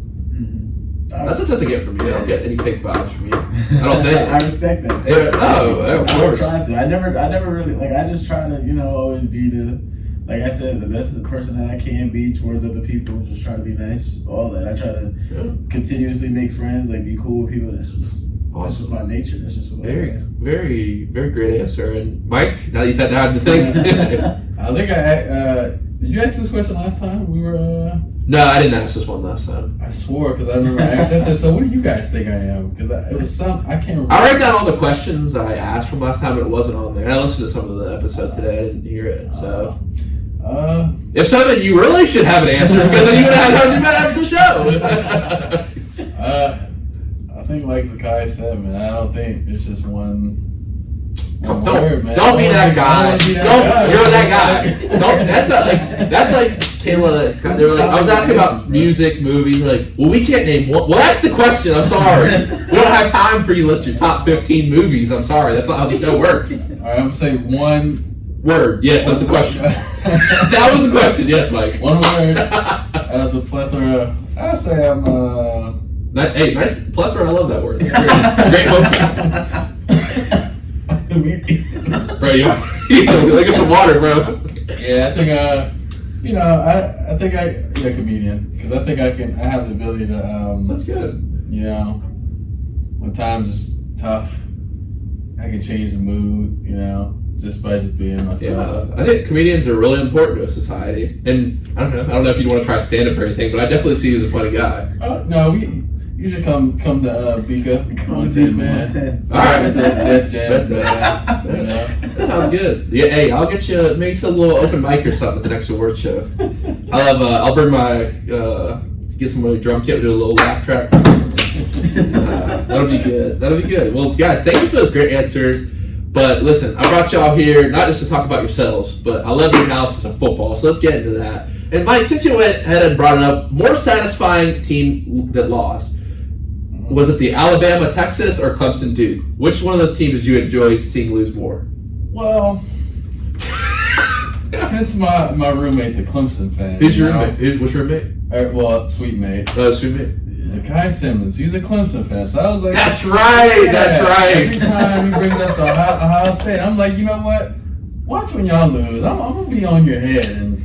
That's a sense I get from you. I don't get any fake vibes from you. I don't think. I respect that. Of course. I try to. I never really I just try to always be like I said, the best person that I can be towards other people. Just try to be nice. All that. I try to continuously make friends. Be cool with people. That's just my nature. That's just what very, very, very great answer. And Mike, now that you've had time to think. I think did you ask this question last time? We were. No, I didn't ask this one last time. I swore, because I remember I asked. I said, "So what do you guys think I am?" Because it was I can't remember. I write down all the questions I asked from last time, but it wasn't on there. And I listened to some of the episode today. I didn't hear it. So, if so, then you really should have an answer, because then you would have had after the show. I think, like Zachai said, man, I don't think it's just one Don't word, man. Don't be that guy. You're that guy. That's like Kayla and Scott, they were like, I was asking about music, movies. They're like, well, we can't name one. Well, that's the question. I'm sorry. We don't have time for you to list your top 15 movies. I'm sorry. That's not how the show works. All right, I'm going to say one word. Yes, that's the question. That was the question. Yes, Mike. One word out of the plethora. I'll say I'm Hey, nice plethora. I love that word. It's great vocab. Bro, you get some water, bro. Yeah, I think I think a comedian, because I think I have the ability to That's good. When times tough, I can change the mood, just by just being myself. Yeah, I think comedians are really important to a society, and I don't know if you'd want to try stand up or anything, but I definitely see you as a funny guy. No, you should come to Bika 110, man. 110. All right, Def Jam, man. That sounds good. Yeah, hey, I'll get you maybe some little open mic or something at the next award show. I'll bring my get some really drum kit, do a little laugh track. That'll be good. Well, guys, thank you for those great answers. But listen, I brought y'all here not just to talk about yourselves, but I love your analysis of football. So let's get into that. And Mike, since you went ahead and brought it up, more satisfying team that lost. Was it the Alabama, Texas, or Clemson, Duke? Which one of those teams did you enjoy seeing lose more? Well, since my roommate's a Clemson fan. Who's your roommate? What's your roommate? Sweet mate. Sweet mate. Zachai Simmons. He's a Clemson fan. So I was like, That's right. Every time he brings up the Ohio State, I'm like, you know what? Watch when y'all lose. I'm gonna be on your head. And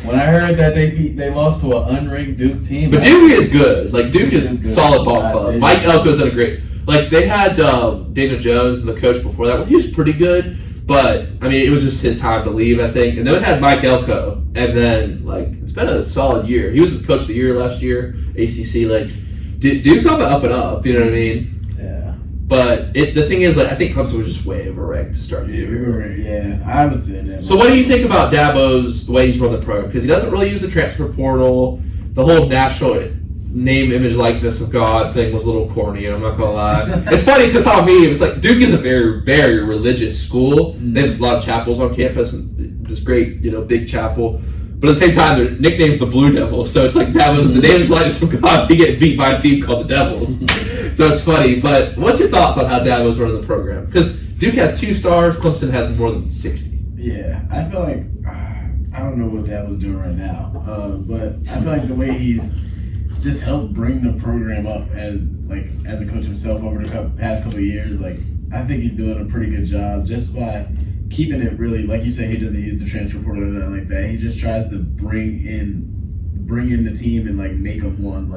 when I heard that they lost to an unranked Duke team, but Duke is good. Like Duke is solid ball club. Mike Elko's in a great. Like they had Daniel Jones and the coach before that. Well, he was pretty good, but I mean it was just his time to leave, I think. And then we had Mike Elko, and then it's been a solid year. He was the coach of the year last year, ACC. Like Duke's on the up and up. You know what I mean? Yeah. But the thing is, I think Clemson was just way overranked to start the year. Yeah, I would say that. So what do you think about Dabo's the way he's run the program? Because he doesn't really use the transfer portal. The whole national name, image, likeness of God thing was a little corny. I'm not gonna lie. It's funny because on me, it was like Duke is a very, very religious school. They have a lot of chapels on campus, and just great, big chapel. But at the same time, their nickname's the Blue Devils, so it's like Dabo's the name is likeness of God. We get beat by a team called the Devils, so it's funny. But what's your thoughts on how Dabo's running the program? Because Duke has 2 stars, Clemson has more than 60. Yeah, I feel like I don't know what Dabo's doing right now, but I feel like the way he's just helped bring the program up as a coach himself over the past couple of years, I think he's doing a pretty good job just by keeping it really, like you say, he doesn't use the transfer portal or nothing like that. He just tries to bring in the team and make them one,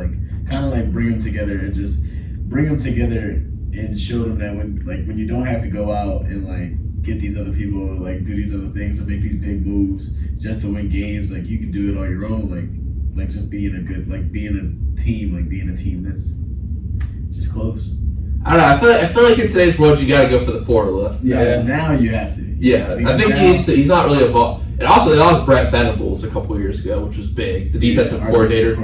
kind of bring them together and just bring them together and show them that when you don't have to go out and get these other people to do these other things to make these big moves just to win games, you can do it on your own, just being a good being a team that's just close. I don't know. I feel like in today's world, you got to go for the portal. Yeah, now you have to. Yeah, I think he's not really involved. And also, they lost Brett Venables a couple of years ago, which was big. The defensive coordinator.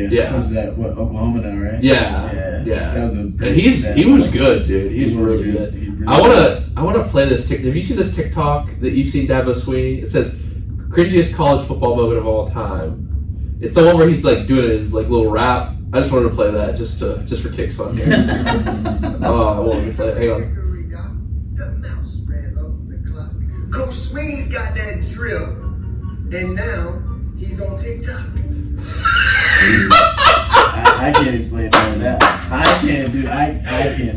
Yeah. Comes to that Oklahoma now, right? Yeah. That was and he was good, dude. He was really good. I want to play this TikTok. Have you seen this TikTok that you've seen, Dabo Sweeney? It says cringiest college football moment of all time. It's the one where he's doing his little rap. I just wanted to play that just for kicks on here. Oh, I won't let me play it. Hang on. The mouse ran up the clock. Coach Sweeney's got that drill, and now he's on TikTok. I can't explain that. I can't.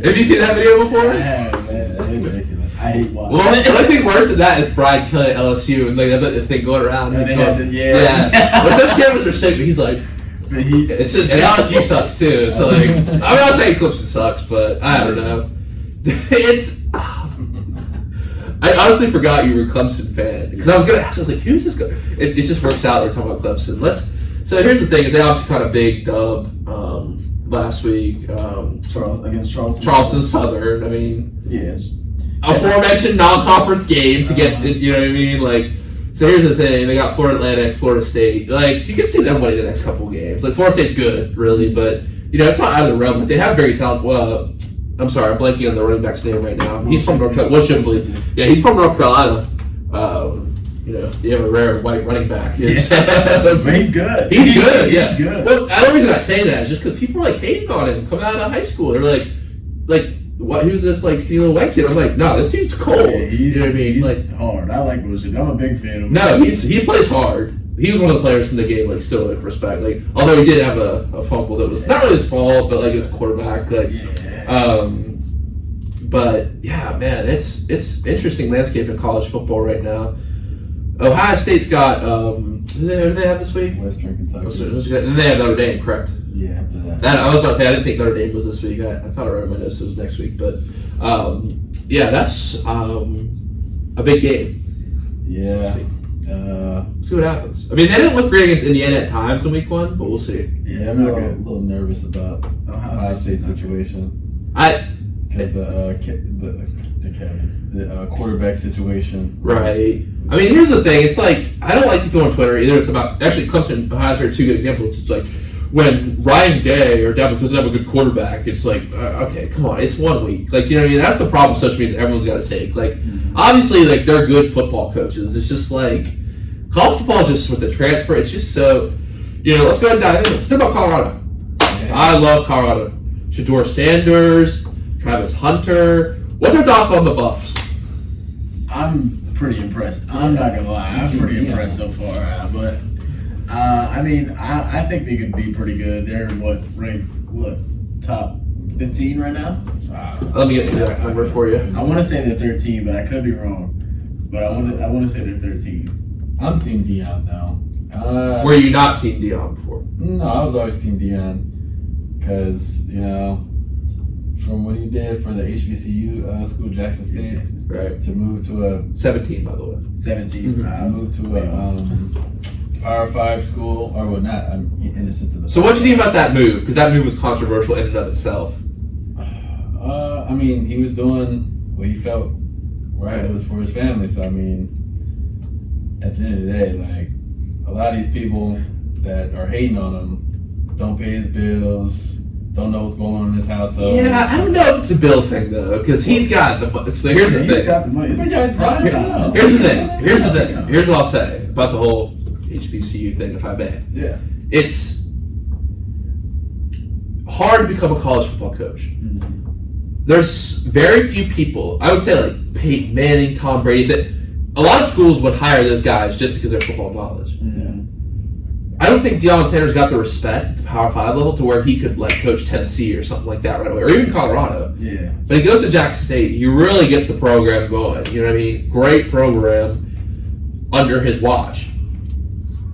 Have you seen that video before? I have, man. It's ridiculous. I hate watching. Well, the only thing worse than that is Brian Kelly at LSU and that thing going around. Yeah. Well, those cameras are sick, but he's like. It's just, and LSU sucks too. So I'm not saying Clemson sucks, but I don't know. I honestly forgot you were a Clemson fan because I was gonna ask. I was like, who's this guy? It just works out. We're talking about Clemson. So here's the thing: is they obviously caught a big dub last week against Charleston Southern. I mean, yes, aforementioned non-conference game to get. You know what I mean? So here's the thing: they got Florida Atlantic, Florida State. You can see them winning the next couple games. Florida State's good, really, but it's not out of the realm. But they have very talented. Well, I'm sorry, I'm blanking on the running back's name right now. He's from North Carolina. Yeah, he's from North Carolina. you have a rare white running back. But he's good. He's good. Yeah. He's good. Well, the only reason I say that is just because people are like hating on him coming out of high school. They're like, what? Who's this like skinny little white kid? I'm like, no, this dude's cold. Yeah, you know what I mean? He's like hard. I like bullshit. I'm a big fan of him. No, he plays hard. He was one of the players in the game, like, still, like, respect. Like, although he did have a fumble that was not really his fault, but, like, his quarterback. Like, but, yeah, man, it's interesting landscape in college football right now. Ohio State's got, who do they have this week? Western Kentucky. And they have Notre Dame, correct? Yeah, after that. I was about to say, I didn't think Notre Dame was this week. I thought I read in my notes it was next week. But, yeah, that's a big game. Yeah. See what happens. I mean, they didn't look great against Indiana at times in week 1, but we'll see. Yeah, I'm a little nervous about Ohio State situation. Because the quarterback situation. Right. I mean, here's the thing. It's like, I don't like people on Twitter either. It's about, actually, Clemson, Ohio State are two good examples. It's like, when Ryan Day or Devin doesn't have a good quarterback, it's like, okay, come on, it's 1 week. Like, you know what I mean? That's the problem with social media everyone's got to take. Like, obviously, like, they're good football coaches. It's just like, college football is just with the transfer. It's just so, let's go ahead and dive in. Let's talk about Colorado. Yeah. I love Colorado. Shedeur Sanders, Travis Hunter. What's our thoughts on the Buffs? I'm pretty impressed. I'm not gonna lie. I'm pretty impressed so far. But I mean, I think they could be pretty good. They're ranked top 15 right now? Let me get the exact number for you. I want to say they're 13, but I could be wrong. But I want to say they're 13. I'm Team Dion now. Were you not Team Dion before? No, I was always Team Dion because, from what he did for the HBCU school, Jackson State, right, to move to a 17, by the way, 17, to move to a Power 5 school, or well, not. I'm innocent to the. So, what do you think about that move? Because that move was controversial in and of itself. I mean, he was doing what he felt right was for his family. So, I mean, at the end of the day, like, a lot of these people that are hating on him don't pay his bills, don't know what's going on in his household. Yeah, I don't know if it's a bill thing though, because he's got the. So here's the thing. He's got the money. Here's the thing. Here's what I'll say about the whole HBCU thing, if I may. Yeah. It's hard to become a college football coach. Mm-hmm. There's very few people, I would say like Peyton Manning, Tom Brady, that a lot of schools would hire those guys just because of their football knowledge. Mm-hmm. I don't think Deion Sanders got the respect at the Power 5 level to where he could like coach Tennessee or something like that right away, or even Colorado. Yeah. But he goes to Jackson State, he really gets the program going. You know what I mean? Great program under his watch.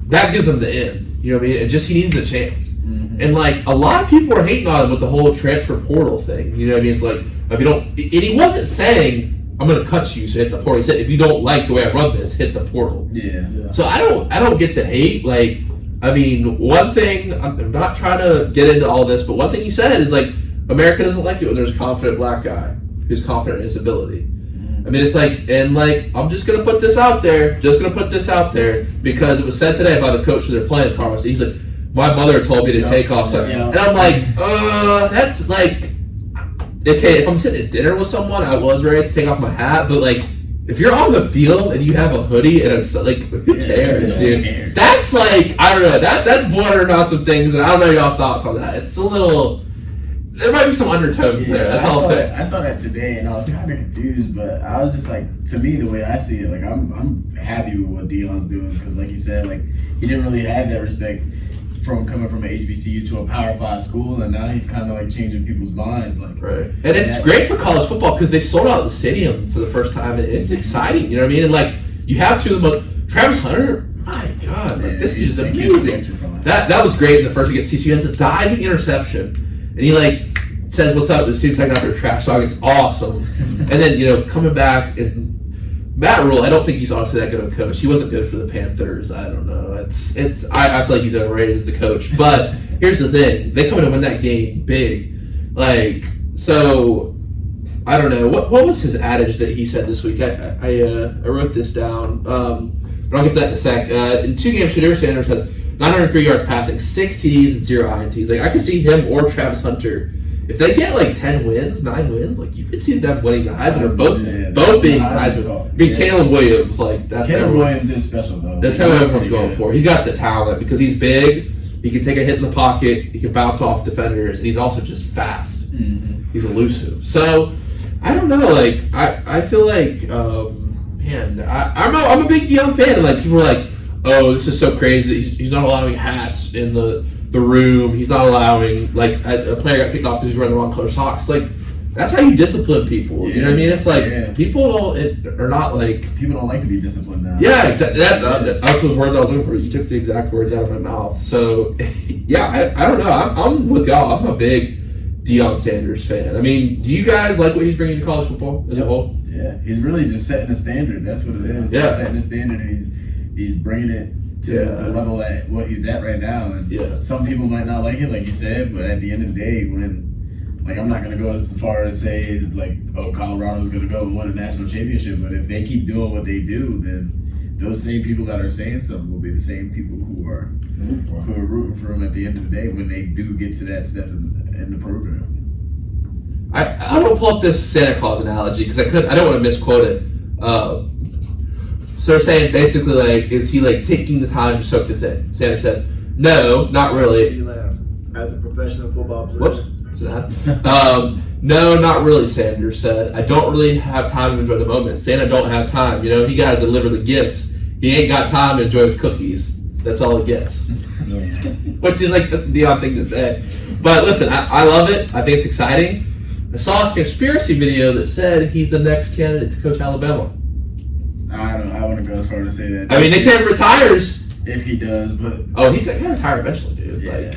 That gives him the in. You know what I mean? And just he needs the chance. Mm-hmm. And like a lot of people are hating on him with the whole transfer portal thing. You know what I mean? It's like if you don't, and he wasn't saying I'm gonna cut you, so hit the portal. He said if you don't like the way I run this, hit the portal. Yeah. So I don't get the hate. Like, I mean, one thing I'm not trying to get into all this, but one thing he said is like America doesn't like it when there's a confident black guy who's confident in his ability. I mean, it's like, and like, I'm just going to put this out there, because it was said today by the coach who they're playing at Colorado State. He's like, my mother told me to take off something. And I'm like, that's like, okay, if I'm sitting at dinner with someone, I was raised to take off my hat, but like, if you're on the field and you have a hoodie and it's like, who cares, dude? That's like, I don't know, that's bordering on some things, and I don't know y'all's thoughts on that. It's a little... There might be some undertones there. That's all I'm saying. I saw that today, and I was kind of confused, but I was just like, to me, the way I see it, like I'm happy with what Deion's doing because, like you said, like he didn't really have that respect from coming from an HBCU to a Power 5 school, and now he's kind of like changing people's minds, like right. And it's great for college football because they sold out the stadium for the first time, and it's exciting. You know what I mean? And like you have two of the most. Travis Hunter, my God, like this dude is amazing. That was great in the first week at TCU. He has a diving interception. And he like says, "What's up?" This dude's taking after a trash dog. It's awesome. And then coming back and Matt Rule, I don't think he's honestly that good of a coach. He wasn't good for the Panthers. I don't know. It's. I feel like he's overrated as a coach. But here's the thing: they come in and win that game big. Like so, I don't know what was his adage that he said this week. I wrote this down. But I'll get to that in a sec. In 2 games, Shedeur Sanders has 903 yards passing, 6 TDs, and 0 INTs. Like I could see him or Travis Hunter if they get like 10 wins, 9 wins, like you could see them winning the Heisman, or both being Heisman. Caleb Williams, like that's Caleb Williams is special though. That's how everyone's going for. He's got the talent because he's big. He can take a hit in the pocket. He can bounce off defenders, and he's also just fast. Mm-hmm. He's elusive. So I don't know. Like I feel like man, I'm a big Dion fan, and like people are like, oh, this is so crazy that he's not allowing hats in the room. He's not allowing, like, a player got kicked off because he's wearing the wrong color socks. Like, that's how you discipline people. You know what I mean? It's like people are not like, people don't like to be disciplined now. Yeah, exactly. That's those words I was looking for. You took the exact words out of my mouth. So yeah, I don't know. I'm with y'all. I'm a big Deion Sanders fan. I mean, do you guys like what he's bringing to college football as a whole? Yeah, he's really just setting a standard. That's what it is. Yeah, he's setting a standard, and he's bringing it to the level at what he's at right now. And some people might not like it, like you said, but at the end of the day, when, like, I'm not going to go as far as say, like, oh, Colorado's going to go and win a national championship, but if they keep doing what they do, then those same people that are saying something will be the same people who are rooting for them at the end of the day when they do get to that step in the program. I want to pull up this Santa Claus analogy because I don't want to misquote it. So they're saying basically, like, is he like taking the time to soak this in? Sanders says, no, not really. As a professional football player. Whoops, it's that. No, not really, Sanders said. I don't really have time to enjoy the moment. Santa don't have time. You know, he got to deliver the gifts. He ain't got time to enjoy his cookies. That's all he gets. Which is like such a Deion thing to say. But listen, I love it. I think it's exciting. I saw a conspiracy video that said he's the next candidate to coach Alabama. I wouldn't go as far to say that. I mean, they say he retires. If he does, but... Oh, he's going to retire eventually, dude. Yeah.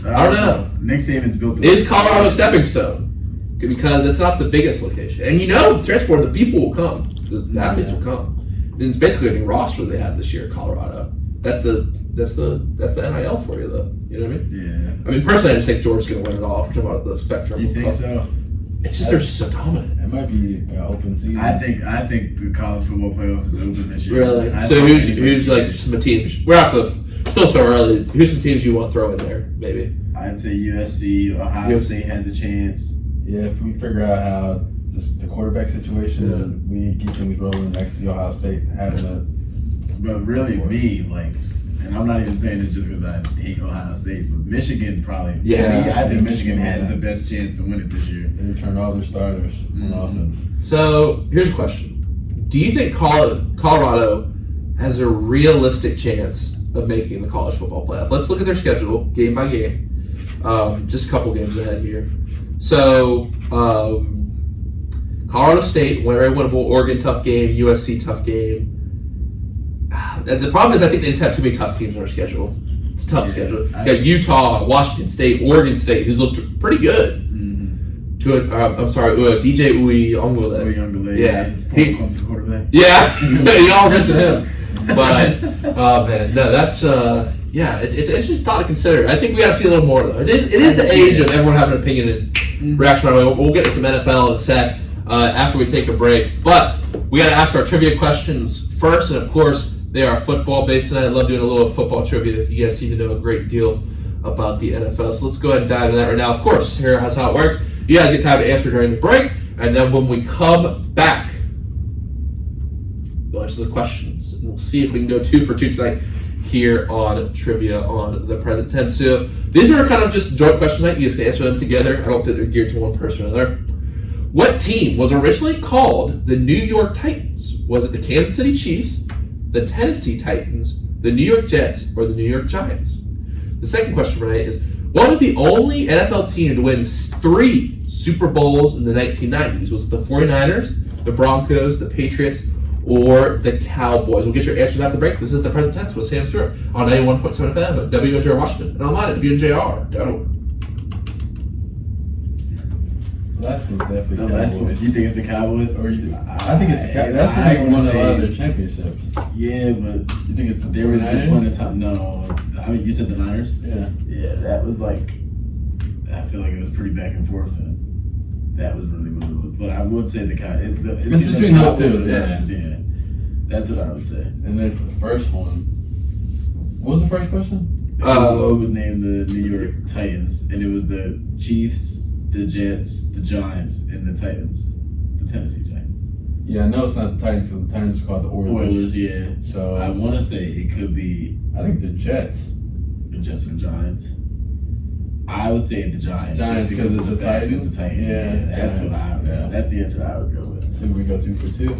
Like, I don't know. Nick Saban's built... Is Colorado a stepping stone? Because it's not the biggest location. And you know, transport, the people will come. The athletes will come. And it's basically a new roster they have this year in Colorado. That's the NIL for you, though. You know what I mean? Yeah. I mean, personally, I just think Georgia's going to win it all. We're talking about the spectrum. You think so? It's just they're just so dominant. It might be an open season. I think the college football playoffs is open this year. Really? So who's like some teams? We're still so early. Who's some teams you want to throw in there? Maybe. I'd say USC, Ohio State has a chance. Yeah, if we figure out how the quarterback situation, we keep things rolling. I can see Ohio State having a. But really, and I'm not even saying this just because I hate Ohio State, but Michigan probably. Yeah, I think Michigan has the best chance to win it this year. They return all their starters on offense. So here's a question: do you think Colorado has a realistic chance of making the college football playoff? Let's look at their schedule game by game. Just a couple games ahead here. So Colorado State, very winnable. Oregon, tough game. USC, tough game. The problem is I think they just have too many tough teams on their schedule. It's a tough schedule. You got Utah, Washington State, Oregon State, who's looked pretty good. DJ Uiagalelei. Yeah. Clemson quarterback. Yeah. Y'all missing him. But, oh man, no, that's, it's an interesting thought to consider. I think we got to see a little more, though. It is the age of everyone having an opinion and reaction right away. We'll get to some NFL in a sec after we take a break. But we got to ask our trivia questions first, and of course, they are football based, and I love doing a little football trivia. You guys seem to know a great deal about the NFL. So let's go ahead and dive into that right now. Of course, here's how it works. You guys get time to answer during the break, and then when we come back, we'll answer the questions. And we'll see if we can go 2 for 2 tonight here on Trivia on the Present Tense. So these are kind of just joint questions tonight. You guys can answer them together. I don't think they're geared to one person or another. What team was originally called the New York Titans? Was it the Kansas City Chiefs, the Tennessee Titans, the New York Jets, or the New York Giants? The second question for tonight is, what was the only NFL team to win 3 Super Bowls in the 1990s? Was it the 49ers, the Broncos, the Patriots, or the Cowboys? We'll get your answers after the break. This is the Present Tense with Sam Stewart on 91.7 FM at WNJR Washington and online at WNJR.org. Last one definitely. The last one. You think it's the Cowboys, or I think it's the Cowboys. That's when they won a lot of their championships. Yeah, but you think it's the there was a point in time. No, I mean you said the Niners. Yeah. Yeah, that was like. I feel like it was pretty back and forth, and that was really what it was. But I would say the Cowboys. It's between those two. Yeah, that's what I would say. And then for the first one, what was the first question? It was named the New York Titans, and it was the Chiefs, the Jets, the Giants, and the Titans. The Tennessee Titans. Yeah, I know it's not the Titans because the Titans are called the Oilers. Oilers, yeah. So I want to say it could be I think the Jets. the Jets and Giants. I would say the Giants. Giants just because it's a Titan. Titan. It's a Titan. Yeah, that's Giants. what I. Yeah. That's the answer I would go with. See if we go 2 for 2.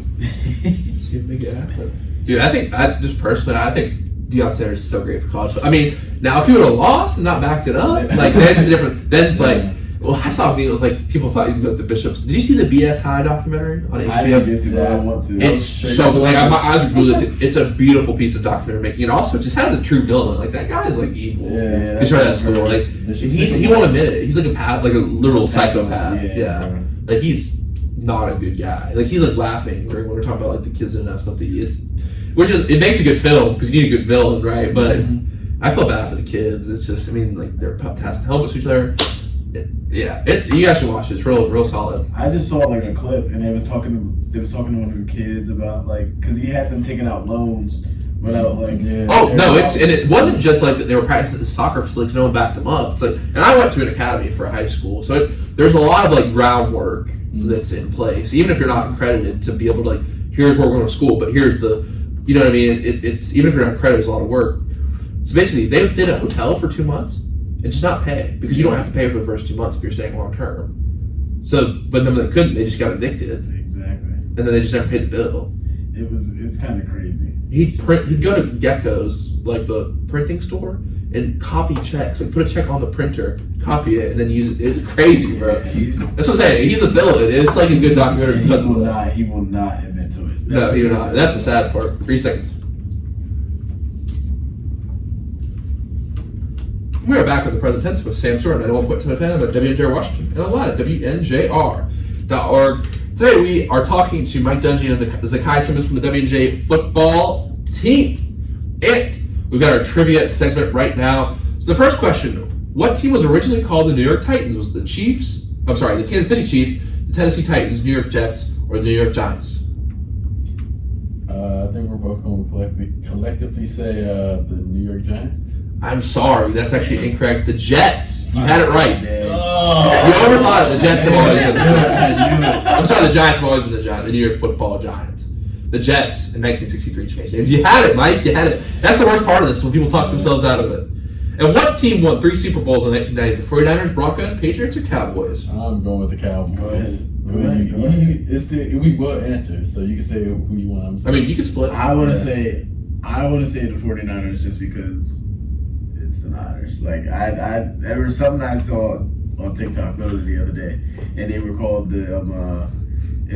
See if they get happen. Dude, I think Deion Sanders is so great for college. I mean, now if he would have lost and not backed it up, like then it's different. Then it's like, well, I saw it was like people thought he was going to go with the Bishops. Did you see the BS High documentary on HBO? I didn't get to, but I want to. It's so like my eyes are glued. It's a beautiful piece of documentary making. It also just has a true villain. Like that guy is like evil. Yeah, he's right at school. Like he won't admit it. He's like like a literal psychopath. Yeah. Like he's not a good guy. Like he's like laughing when we're talking about like the kids and stuff that he is, which is it makes a good film because you need a good villain, right? But I feel bad for the kids. It's just I mean like they're passing helmets to each other. You guys should watch it. It's real solid. I just saw like a clip, and they was talking to one of the kids about like because he had them taking out loans without like. Yeah. Oh no! It wasn't just like that they were practicing at the soccer facilities. No one backed them up. It's like, and I went to an academy for a high school, so there's a lot of like groundwork that's in place. Even if you're not accredited, to be able to like, here's where we're going to school, but here's the, you know what I mean? It's even if you're not accredited, it's a lot of work. So basically, they would stay in a hotel for 2 months and just not pay because you don't have to pay for the first 2 months if you're staying long term. So, but then when they couldn't, they just got evicted. Exactly. And then they just never paid the bill. It's kind of crazy. He'd go to Gecko's, like the printing store, and copy checks. Like put a check on the printer, copy it, and then use it. It's crazy, bro. That's what I'm saying. He's a villain. It's like a good documentary. He will not admit to it. No, he will not. That's the sad part. 3 seconds. We are back with the present tense with Sam Stewart, 91.7 FM at WNJR Washington, and online at WNJR.org. Today we are talking to Mike Dungey and Zachai Simmons from the WNJ football team. And we've got our trivia segment right now. So the first question, what team was originally called the New York Titans? Was the the Kansas City Chiefs, the Tennessee Titans, New York Jets, or the New York Giants? I think we're both going to collectively say the New York Giants. I'm sorry, that's actually incorrect. The Jets. You had it right. Oh. You overthought it. The Jets have always been the Giants. I'm sorry, the Giants have always been the New York football Giants. The Jets in 1963 changed names. You had it, Mike. You had it. That's the worst part of this, when people talk themselves out of it. And what team won 3 Super Bowls in the 1990s? The 49ers, Broncos, Patriots, or Cowboys? I'm going with the Cowboys. Go ahead. We will answer, so you can say who you want. I mean, you can split. I want to say the 49ers just because it's the Niners. Like there was something I saw on TikTok literally the other day, and they were called it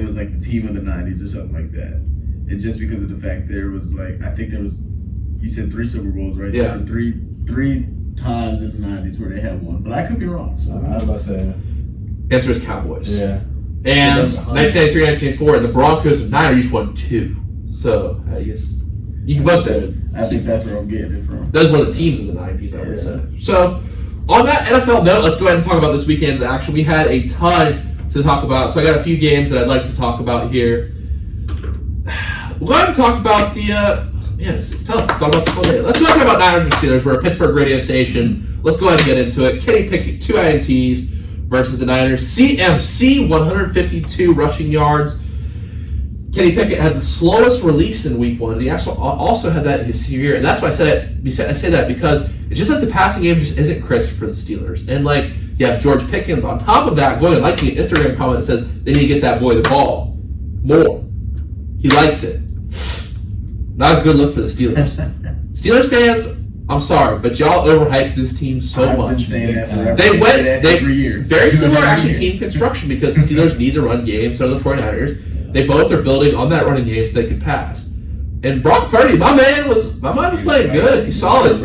was like the team of the 90s or something like that. And just because of the fact there was like you said 3 Super Bowls, right? Yeah. There were three times in the 90s where they had one, but I could be wrong. So I was about to say. Answer is Cowboys. Yeah. And 1993, 1994, and the Broncos and Niners each won 2. So I guess you can both say it. I think that's where I'm getting it from. Those were the teams in the 90s, I would say. So, on that NFL note, let's go ahead and talk about this weekend's action. We had a ton to talk about, so I got a few games that I'd like to talk about here. We'll go ahead and talk about it's tough to talk about the full day. Let's go ahead and talk about Niners and Steelers. We're a Pittsburgh radio station. Let's go ahead and get into it. Kenny Pickett, 2 INTs versus the Niners. CMC, 152 rushing yards. Kenny Pickett had the slowest release in Week 1, and he also had that in his senior year. And that's why I say that because it's just like the passing game just isn't crisp for the Steelers. And like you have George Pickens on top of that going and liking an Instagram comment that says they need to get that boy the ball more. He likes it. Not a good look for the Steelers. Steelers fans, I'm sorry, but y'all overhyped this team so much. I've been saying that forever. Every year. Very similar actually team construction because the Steelers need to run games, so do the 49ers. They both are building on that running game so they can pass. And Brock Purdy, my man was playing good. He's solid.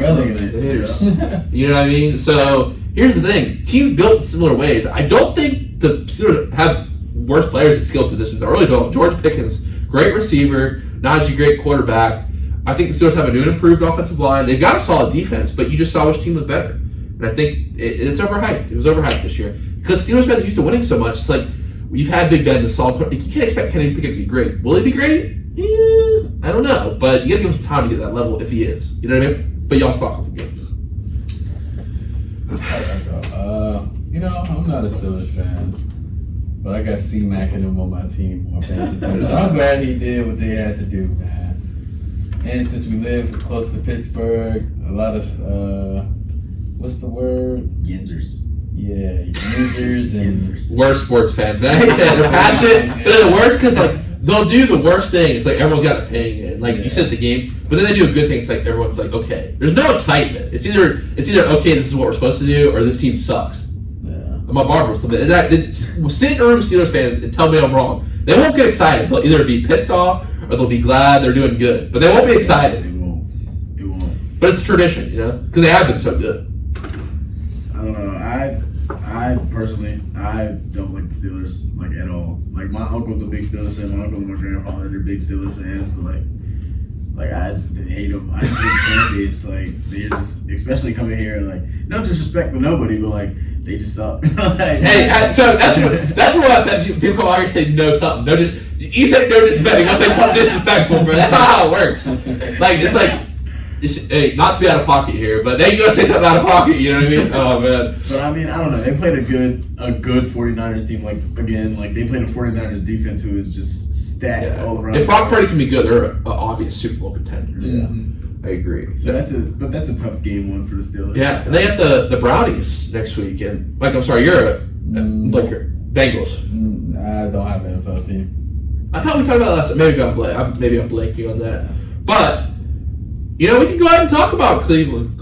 You know what I mean? So here's the thing: team built in similar ways. I don't think the Steelers have worse players at skill positions. I really don't. George Pickens, great receiver. Najee, great quarterback. I think the Steelers have a new and improved offensive line. They've got a solid defense, but you just saw which team was better. And I think it's overhyped. It was overhyped this year because Steelers fans are used to winning so much. It's like we've had Big Ben, the solid. You can't expect Kenny Pickett to be great. Will he be great? Yeah, I don't know, but you gotta give him some time to get that level if he is. You know what I mean? But y'all saw something good. I'm I'm not a Steelers fan, but I got C-Mac and him on my team more fancy teams. So I'm glad he did what they had to do, man. And since we live close to Pittsburgh, a lot of what's the word? Yinzers. Yeah, users and Worst sports fans, man. I hate saying they're passionate, but they're the worst because like they'll do the worst thing. It's like everyone's got an opinion, and like you said at the game, but then they do a good thing. It's like everyone's like, okay, there's no excitement. It's either okay, this is what we're supposed to do, or this team sucks. yeah. I'm a barber, and that sit in a room with Steelers fans and tell me I'm wrong. They won't get excited. They'll either be pissed off or they'll be glad they're doing good, but they won't be excited. It won't. But it's tradition, because they have been so good. I don't know. I personally, I don't like the Steelers like at all. Like my uncle's a big Steelers fan. My uncle and my grandfather, they're big Steelers fans, but like I just hate them. I just hate the fan base. Like they're just, especially coming here, like no disrespect to nobody, but like they just suck. So that's what people come out here and say no something. You say no disrespect. I say something disrespectful, bro. That's not how it works. Like it's like. Hey, not to be out of pocket here, but they go say something out of pocket, you know what I mean? Oh, man. But I mean, I don't know. They played a good 49ers team. Like, again, like they played a 49ers defense who is just stacked all around. If Brock Purdy can be good, they're an obvious Super Bowl contender. Yeah. I agree. So that's a tough game one for the Steelers. Yeah, and they have the Brownies next week. And, like, I'm sorry, you're your Bengals. I don't have an NFL team. I thought we talked about that last time. Maybe I'm blanking on that. But... we can go ahead and talk about Cleveland.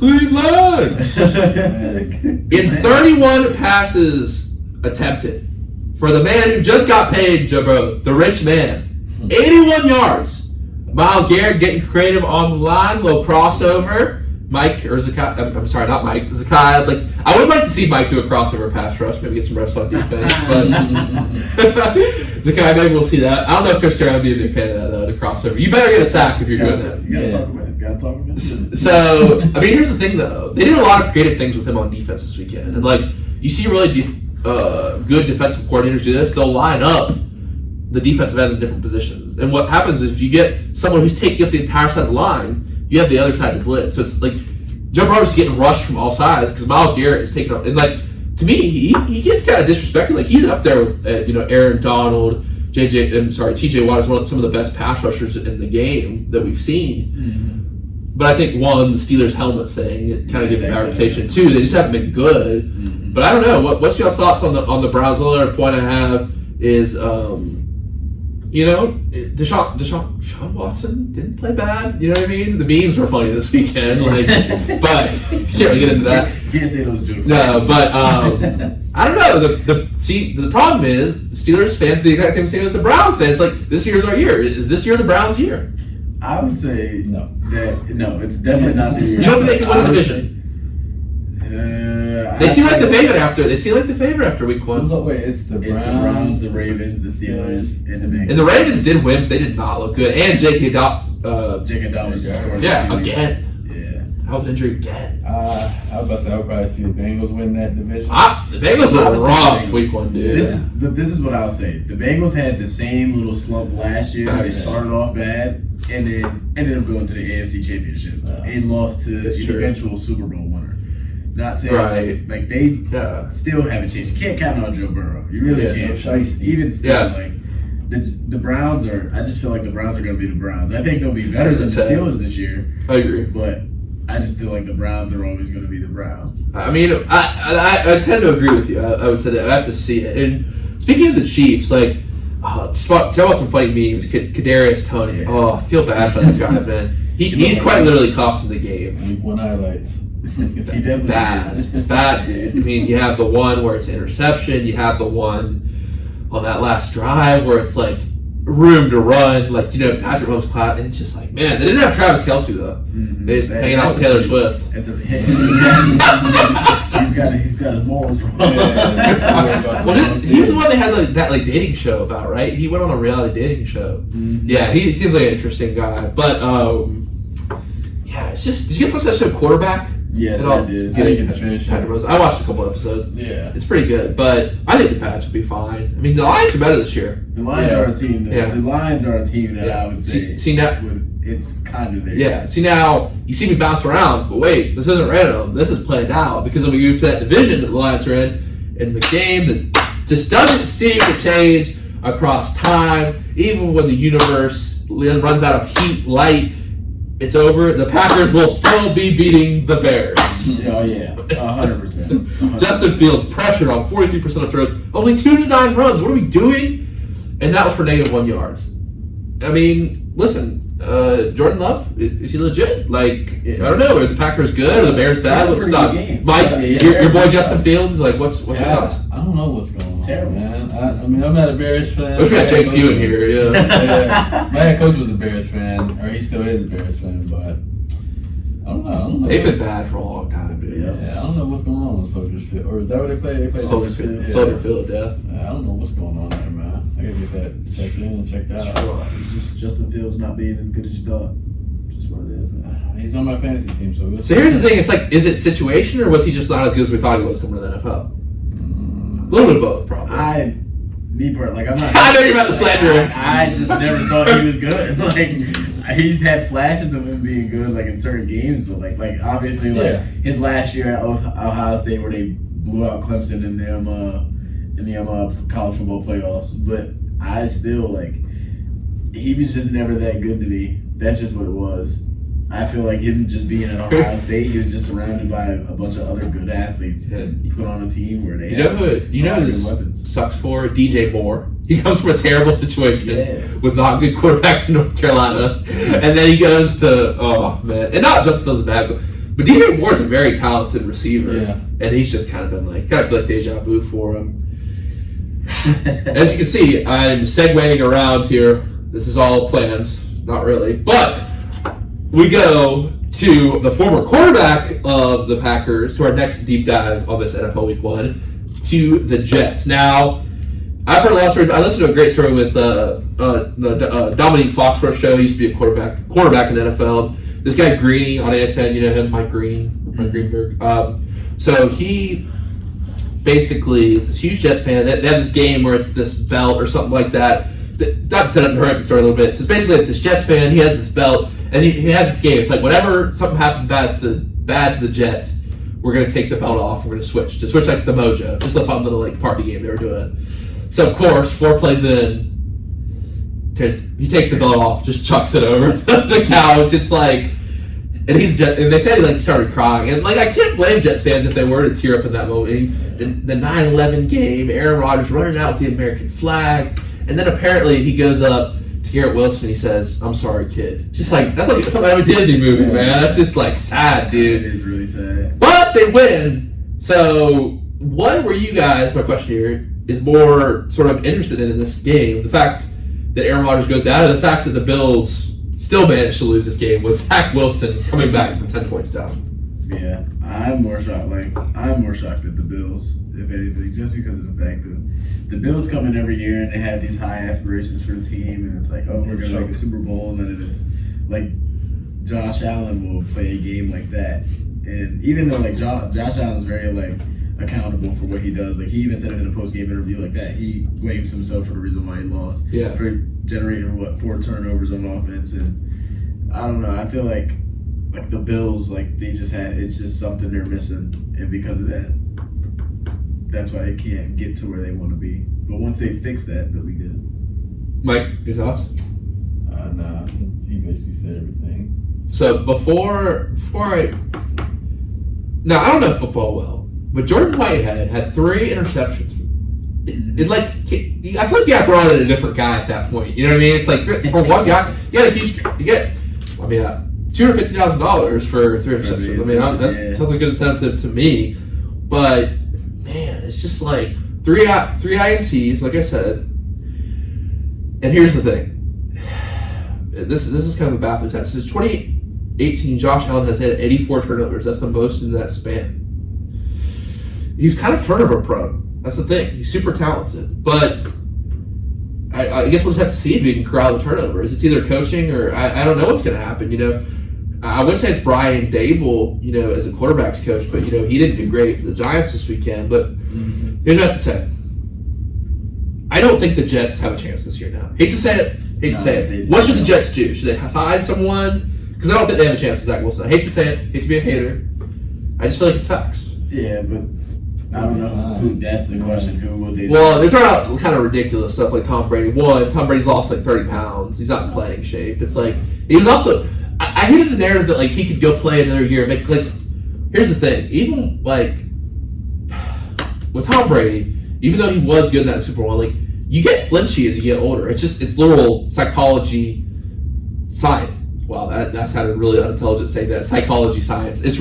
In 31 passes attempted, for the man who just got paid, Joe Burrow, the rich man, 81 yards. Myles Garrett getting creative on the line, little crossover. Mike, or Zachai, I'm sorry, not Mike, Zachai. Like, I would like to see Mike do a crossover pass rush, maybe get some reps on defense, but Zachai, maybe we'll see that. I don't know if Chris Terry would be a big fan of that, though, the crossover. You better get a sack if you're doing that. You gotta talk about it. So, I mean, here's the thing, though. They did a lot of creative things with him on defense this weekend. And, like, you see really good defensive coordinators do this. They'll line up the defensive ends in different positions. And what happens is if you get someone who's taking up the entire side of the line, you have the other side to blitz. So it's like Joe Burrow's getting rushed from all sides because Myles Garrett is taking up. And, like, to me, he gets kind of disrespected. Like, he's up there with, Aaron Donald, TJ Watt is some of the best pass rushers in the game that we've seen. Mm-hmm. But I think, one, the Steelers helmet thing, it kind of gave them a reputation. Two, they just haven't been good. Mm-hmm. But I don't know. What's y'all's thoughts on the Browns? The only other point I have is, Deshaun Watson didn't play bad. You know what I mean? The memes were funny this weekend. Like, but can't really get into that. Can't say those jokes. No, but I don't know. The problem is Steelers fans the exact same as the Browns fans. It's like, this year's our year. Is this year the Browns' year? I would say no. It's definitely not the year. You don't think they can win the division? They seem like the favorite after week one. It's the Browns. It's the Browns, the Ravens, the Steelers, and the Bengals. And the Ravens did win, but they did not look good. And J.K. Dobbins just torn. Yeah, again. Yeah. That was an injury again. I was about to say, I'll probably see the Bengals win that division. The Bengals were rough week one, dude. This is what I'll say. The Bengals had the same little slump last year. They started off bad and then ended up going to the AFC Championship and lost to the eventual Super Bowl winner. Not saying like they still haven't changed. You can't count on Joe Burrow. You really can't. Even still, like the Browns are. I just feel like the Browns are going to be the Browns. I think they'll be better than the Steelers this year. I agree, but I just feel like the Browns are always going to be the Browns. I mean, I tend to agree with you. I would say that I have to see it. And speaking of the Chiefs, like, talk about some funny memes. Kadarius Toney. Oh, I feel bad for this guy, man. He quite literally cost him the game. Week one highlights. It's bad. It's bad, dude. I mean, you have the one where it's an interception. You have the one on that last drive where it's like room to run. Like, Patrick Mahomes clap, and it's just like, man, they didn't have Travis Kelce though. Mm-hmm. They just hanging out with Taylor Swift. He's got his morals wrong. He was the one they had that dating show about, right? He went on a reality dating show. Mm-hmm. Yeah, he seems like an interesting guy, but it's just. Did you guys watch that show Quarterback? Yes, I did. I watched a couple episodes. Yeah. It's pretty good, but I think the Pats will be fine. I mean, the Lions are better this year. The Lions are a team that, the Lions are a team that I would say see now, it's kind of there. Yeah. See, now, you see me bounce around, but wait, this isn't random. This is planned out because then we move to that division that the Lions are in, in the game that just doesn't seem to change across time. Even when the universe runs out of heat, light, it's over. The Packers will still be beating the Bears. Oh, yeah. 100%. Justin Fields pressured on 43% of throws. Only 2 design runs. What are we doing? And that was for -1 yards. I mean, listen, Jordan Love, is he legit? Like, I don't know. Are the Packers good? Are the Bears bad? What's not? Mike, your boy Justin Fields, like, what's your thoughts? I don't know what's going on, Terrible. man. I mean, I'm not a Bears fan. Wish we had Jake Pugh in here, yeah. My head coach was a Bears fan, or he still is a Bears fan, but I don't know. They've been bad for a long time, dude. Yeah, I don't know what's going on with Soldier Field. Or is that what they play? They play Soldier Field, yeah. I don't know what's going on there, man. I gotta get that checked in and checked out. It's just Justin Fields not being as good as you thought. Just what it is, man. He's on my fantasy team, so So here's the thing, it's like, is it situation, or was he just not as good as we thought he was coming to the NFL? A little bit of both, probably. I'm not. I know you're about to slander him. I just never thought he was good. Like, he's had flashes of him being good, like in certain games, but like obviously, like his last year at Ohio State where they blew out Clemson in the college football playoffs. But I still he was just never that good to me. That's just what it was. I feel like him just being at Ohio State, he was just surrounded by a bunch of other good athletes and put on a team where they you know who this sucks for? DJ Moore. He comes from a terrible situation with not good quarterback in North Carolina, and then he goes to and not just feels bad, but DJ Moore's a very talented receiver, and he's just kind of been like feel like deja vu for him. As you can see, I'm segueing around here. This is all planned, not really, but. We go to the former quarterback of the Packers, to our next deep dive on this NFL Week 1, to the Jets. Now, I've heard a lot of stories. I listened to a great story with the Dominique Foxworth show. He used to be a quarterback in the NFL. This guy Greeny on ESPN, you know him, Mike Greenberg. So he basically is this huge Jets fan. They have this game where it's this belt or something like that. Not to set up the story a little bit. So it's basically like this Jets fan, he has this belt, and he has this game. It's like whenever something happened bad to the Jets, we're going to take the belt off. We're going to switch like the Mojo. Just a fun little party game they were doing. So of course, 4 plays in, he takes the belt off, just chucks it over the couch. It's like, and they said he started crying, and I can't blame Jets fans if they were to tear up in that moment. The 9/11 game, Aaron Rodgers running out with the American flag. And then apparently he goes up to Garrett Wilson and he says, "I'm sorry, kid." Just that's like something out of a Disney movie, man. That's just sad, dude. It is really sad. But they win. So what were you guys, my question here, is more sort of interested in this game? The fact that Aaron Rodgers goes down, or the fact that the Bills still managed to lose this game with Zach Wilson coming back from 10 points down? Yeah, I'm more shocked. I'm more shocked at the Bills, if anything, just because of the fact that the Bills come in every year and they have these high aspirations for the team, and it's like, oh, we're gonna make a Super Bowl, and then it's like Josh Allen will play a game like that, and even though Josh Allen's very accountable for what he does, he even said it in a post game interview that he blames himself for the reason why he lost, for generating 4 turnovers on offense, and I don't know, I feel like the Bills, they just it's just something they're missing, and because of that, that's why they can't get to where they want to be. But once they fix that, they'll be good. Mike, your thoughts? Nah, he basically said everything. So before I don't know football well, but Jordan Whitehead had 3 interceptions. I feel like you got brought in a different guy at that point. You know what I mean? It's for one guy, you get $250,000 for 3 interceptions. I mean, that sounds like a good incentive to me. But man, it's just 3 INTs, like I said. And here's the thing. This is kind of a baffling stat. Since 2018, Josh Allen has had 84 turnovers. That's the most in that span. He's kind of turnover prone. That's the thing. He's super talented. But I guess we'll just have to see if he can corral the turnovers. It's either coaching or I don't know what's going to happen. I would say it's Brian Dable, as a quarterback's coach, but, he didn't do great for the Giants this weekend. But here's what I have to say. I don't think the Jets have a chance this year now. Hate to say it. What should the Jets do? Should they sign someone? Because I don't think they have a chance with Zach Wilson. I hate to say it. Hate to be a hater. I just feel like it's facts. Yeah, but I don't know. That's the question. Who will they? Well, they throw out kind of ridiculous stuff like Tom Brady. Tom Brady's lost like 30 pounds. He's not in playing shape. It's like he was also. I hated the narrative that like he could go play another year. Make like. Here's the thing. Even like with Tom Brady, even though he was good in that Super Bowl, like you get flinchy as you get older. It's literal psychology science. Wow, that sounded really unintelligent saying that. Psychology science. It's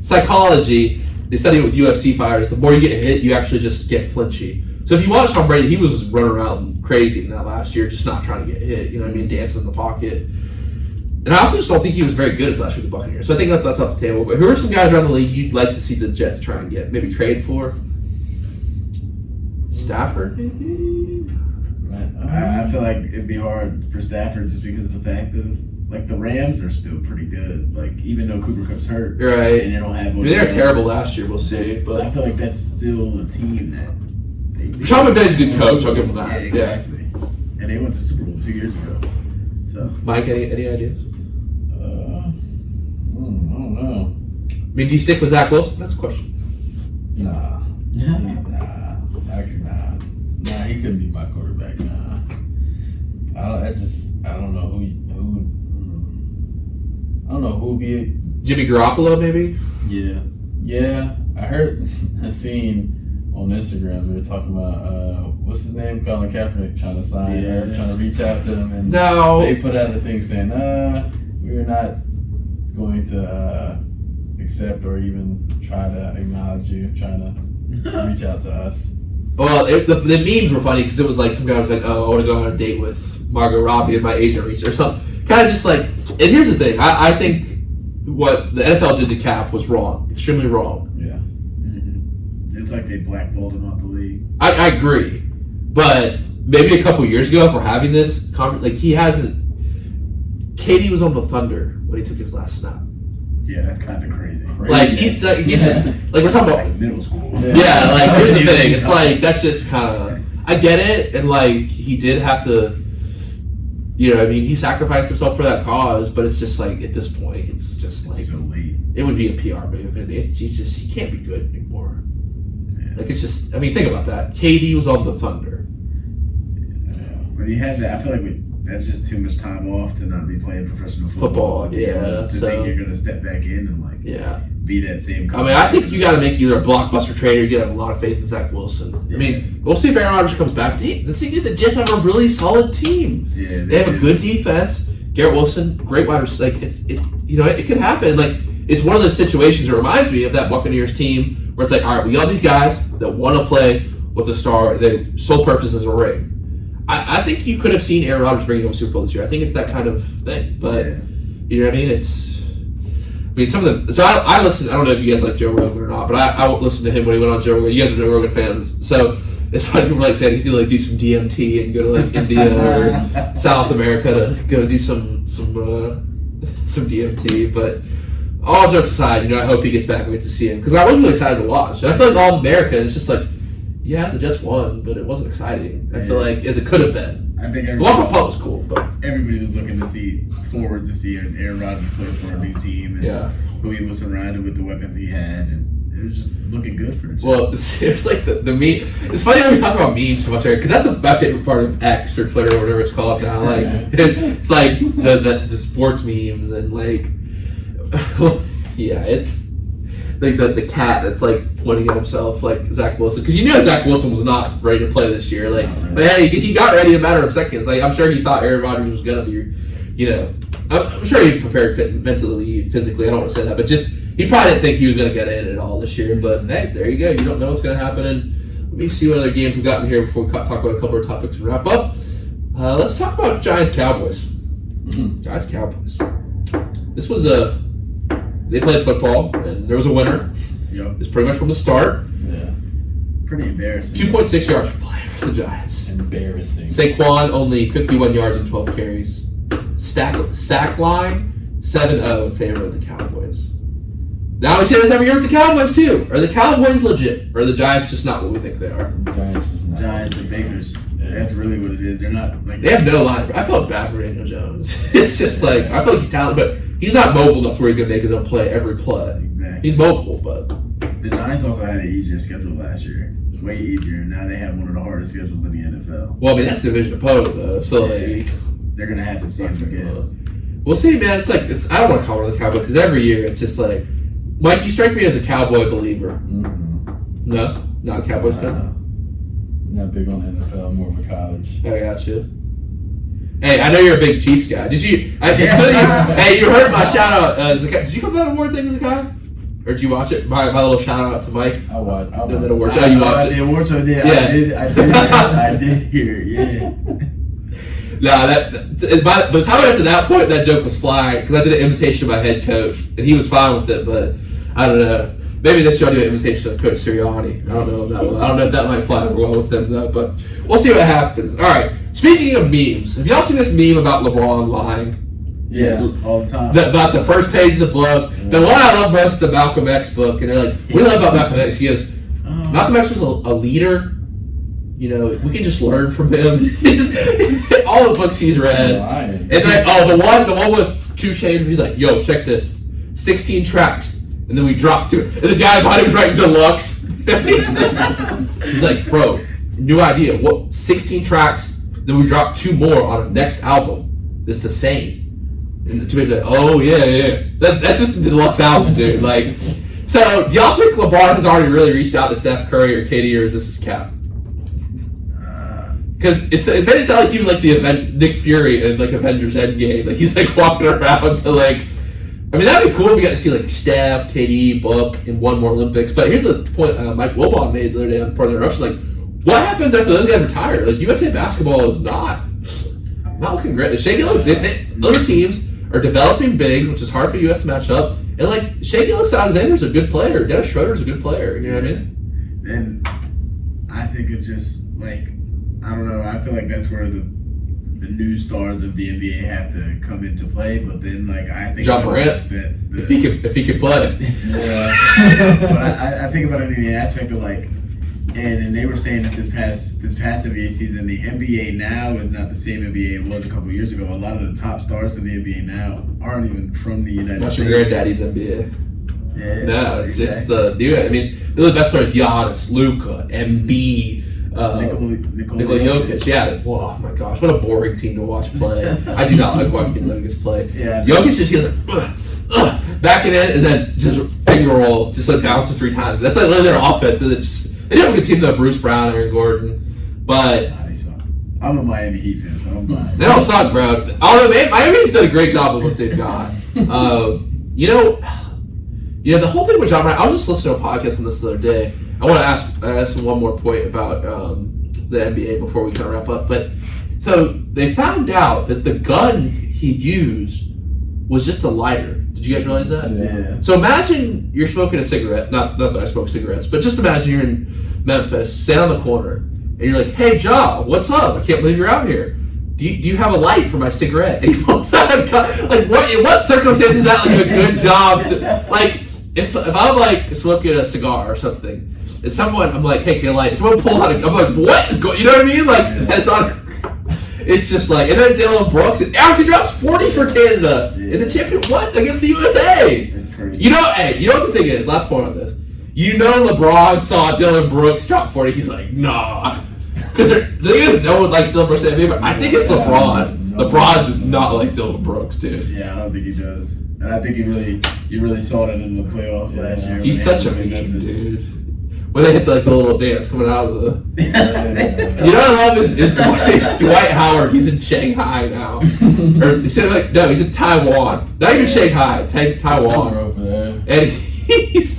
psychology. They study it with UFC fighters. The more you get hit, you actually just get flinchy. So if you watch Tom Brady, he was running around crazy in that last year, just not trying to get hit. You know what I mean? Dancing in the pocket. And I also just don't think he was very good as last year with the Buccaneers. So I think that's off the table. But who are some guys around the league you'd like to see the Jets try and get? Maybe trade for? Stafford, maybe? I feel like it'd be hard for Stafford just because of the fact of like the Rams are still pretty good. Like even though Cooper Kupp's hurt, right? And they don't have. I mean, they were terrible last year. We'll see, but I feel like that's still a team that. Sean McVay's a good coach. I'll give him that. Yeah, exactly. Yeah. And they went to Super Bowl 2 years ago. So, Mike, any ideas? I don't know. I mean, do you stick with Zach Wilson? That's a question. Nah. He couldn't be my quarterback. Nah. I don't know who would be it. Jimmy Garoppolo, maybe? Yeah. I seen on Instagram they were talking about what's his name, Colin Kaepernick trying to sign or trying to reach out to him, and they put out a thing saying, we're not going to accept or even try to acknowledge you, trying to reach out to us. Well, the memes were funny because it was like some guy was like, "Oh, I want to go on a date with Margot Robbie and my agent reached," or something. Kind of just like. And here's the thing: I think what the NFL did to Cap was wrong, extremely wrong. Yeah, it's like they blackballed him out the league. I agree, but maybe a couple years ago, if we're having this conference, like he hasn't. Katie was on the Thunder when he took his last snap. Yeah, that's kind of crazy. Like he's just like we're talking about like middle school. Yeah, like here's the thing. It's like that's just kind of I get it, and like he did have to, you know what I mean? He sacrificed himself for that cause, but it's just like at this point, it's just like so late. It would be a PR move, and he can't be good anymore. Yeah. Like it's just, I mean, think about that. KD was on the Thunder. When you have that, I feel like that's just too much time off to not be playing professional football. To think you're gonna step back in and like be that same. I mean, I think you got to make either a blockbuster trade or you got to have a lot of faith in Zach Wilson. Yeah. I mean, we'll see if Aaron Rodgers comes back. The thing is, the Jets have a really solid team. Yeah, they have a good defense. Garrett Wilson, great wide receiver. Like it could happen. Like it's one of those situations that reminds me of that Buccaneers team where it's like, all right, we got these guys that want to play with a star. Their sole purpose is a ring. I think you could have seen Aaron Rodgers bringing home a Super Bowl this year. I think it's that kind of thing. But you know what I mean? Some of the. So I listen. I don't know if you guys like Joe Rogan or not, but I listened to him when he went on Joe Rogan. You guys are Joe Rogan fans, so it's funny people like saying he's gonna like do some DMT and go to like India or South America to go do some DMT. But all jokes aside, I hope he gets back and we get to see him because I was really excited to watch. And I feel like all of America is just like. Yeah, the Jets won, but it wasn't exciting. I feel like as it could have been. I think Walker Putt was cool, but everybody was looking forward to see Aaron Rodgers play for a new team and who he was surrounded with, the weapons he had, and it was just looking good for the Jets. Well, it's like the meme. It's funny how we talk about memes so much, because that's my favorite part of X or Twitter or whatever it's called now. Like it's like the sports memes and like it's. Like the cat that's like pointing at himself like Zach Wilson, because Zach Wilson was not ready to play this year. Like, but hey, he got ready in a matter of seconds. Like, I'm sure he thought Aaron Rodgers was gonna be, I'm sure he prepared mentally, physically. I don't want to say that, but just he probably didn't think he was gonna get in at all this year. But hey, there you go. You don't know what's gonna happen. And let me see what other games we've gotten here before we talk about a couple of topics and wrap up. Let's talk about Giants Cowboys. Giants Cowboys. This was They played football, and there was a winner. Yep. It's pretty much from the start. Yeah. Pretty embarrassing. 2.6 yards per play for the Giants. Embarrassing. Saquon, only 51 yards and 12 carries. Sack line, 7-0 in favor of the Cowboys. Now we say this every year with the Cowboys, too. Are the Cowboys legit? Or are the Giants just not what we think they are? Giants and Bakers. Yeah. That's really what it is. They're not like they have no line. I felt bad for Daniel Jones. It's just like I feel like he's talented, but he's not mobile enough to where he's gonna make his own play every play. Exactly. He's mobile, but The Giants also had an easier schedule last year. Way easier. Now they have one of the hardest schedules in the NFL. Well, I mean, that's division opponent, though. So, like, they're going to have to see them again. We'll see, man. It's like, I don't want to call it the Cowboys because every year it's just like, Mike, you strike me as a Cowboy believer. Mm-hmm. No? Not a Cowboys fan? Not big on the NFL, more of a college. I got you. Hey, I know you're a big Chiefs guy. Did you? Hey, you heard my shout out. Did you come to that award thing, Zachai? Or did you watch it? My little shout out to Mike. I watched. The award show. You watched it? The award show, yeah. I did hear it, yeah. No, by the time I got to that point, that joke was flying because I did an imitation of my head coach, and he was fine with it. But I don't know. Maybe this year I'll do an imitation of Coach Sirianni. I don't know if that will. I don't know if that might fly over well with him though. But we'll see what happens. All right. Speaking of memes, have y'all seen this meme about LeBron lying? Yes, all the time. About the first page of the book. The one I love most is the Malcolm X book, and they're like, "We love about Malcolm X." He goes, "Malcolm X was a leader. You know, we can just learn from him." It's just all the books he's read. And like, the one with 2 Chainz, he's like, "Yo, check this, 16 tracks." And then we dropped to it. And the guy behind him was writing deluxe. He's like, bro, new idea. What? 16 tracks. Then we dropped 2 more on our next album. It's the same. And the 2 like, oh yeah. That's just a deluxe album, dude. Like, so do y'all think LeBron has already really reached out to Steph Curry or KD, or is this his cap? Because it made it sound like he was like the Nick Fury in like Avengers Endgame. Like he's like walking around to like. I mean, that'd be cool if we got to see like Steph, KD, Book, and one more Olympics. But here's the point Mike Wilbon made the other day on part of the eruption. Like, what happens after those guys retire? Like, USA basketball is not looking great. The shaky other teams are developing big, which is hard for US to match up. And like, Shaky Alexander's a good player. Dennis Schroeder's a good player. You know what I mean? And I think it's just like, I don't know. I feel like that's where the new stars of the NBA have to come into play, but then like I think John Morant, if he could play, yeah. But I think about it in the aspect of like, and they were saying that this past NBA season, the NBA now is not the same NBA it was a couple years ago. A lot of the top stars of the NBA now aren't even from the United States. Not your granddaddy's NBA. Yeah, no, it's the dude. I mean, the best players: Giannis, Luka, Embiid. Nikola Jokic, yeah. Oh my gosh, what a boring team to watch play. I do not like watching Nuggets play. Yeah, Jokic just goes like, back it in, and then just finger roll, just like bounces 3 times. That's like literally their offense. They don't have a good team though. Bruce Brown, Aaron Gordon, but I'm a Miami Heat fan, so I'm biased. They don't suck, bro. Although Miami's done a great job of what they've got. You know, the whole thing with John Morant. I was just listening to a podcast on this the other day. I want to ask one more point about the NBA before we kind of wrap up. But so they found out that the gun he used was just a lighter. Did you guys realize that? Yeah. So imagine you're smoking a cigarette. Not that I smoke cigarettes, but just imagine you're in Memphis, stand on the corner, and you're like, "Hey, Ja, what's up? I can't believe you're out here. Do you have a light for my cigarette?" And he pulls out a gun. Like, what? In what circumstances is that like a good job to like? If I'm like smoking a cigar or something. And I'm like, hey, can I light? Someone pull out I'm like, what is going? You know what I mean? Like, that's on. It's just like, and then Dylan Brooks, and actually drops 40 for Canada in the championship. What against the USA? It's crazy. You know what the thing is? Last point on this. You know, LeBron saw Dylan Brooks drop 40. He's like, nah, because the thing is, no one likes Dylan Brooks, but I think it's LeBron. LeBron does not like Dylan Brooks, dude. Yeah, I don't think he does, and I think you really saw that in the playoffs last year. He's such a meme, dude. When they hit the little dance coming out of the... You know what I love is Dwight Howard. He's in Shanghai now. Or he's in Taiwan. Not even Shanghai, Taiwan. Over there. And he's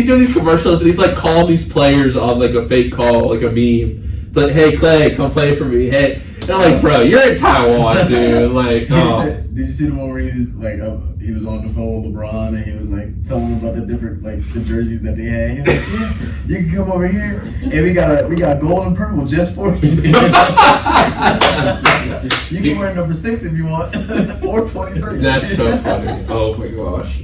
doing these commercials and he's like calling these players on like a fake call, like a meme. It's like, hey Clay, come play for me. Hey. And I'm like, bro, you're in Taiwan, dude. Like, oh. Did you see the one where he was like, he was on the phone with LeBron and he was like telling him about the different the jerseys that they had. He was like, yeah, you can come over here and we got gold and purple just for you. You can wear number 6 if you want, or 23. That's so funny. Oh my gosh.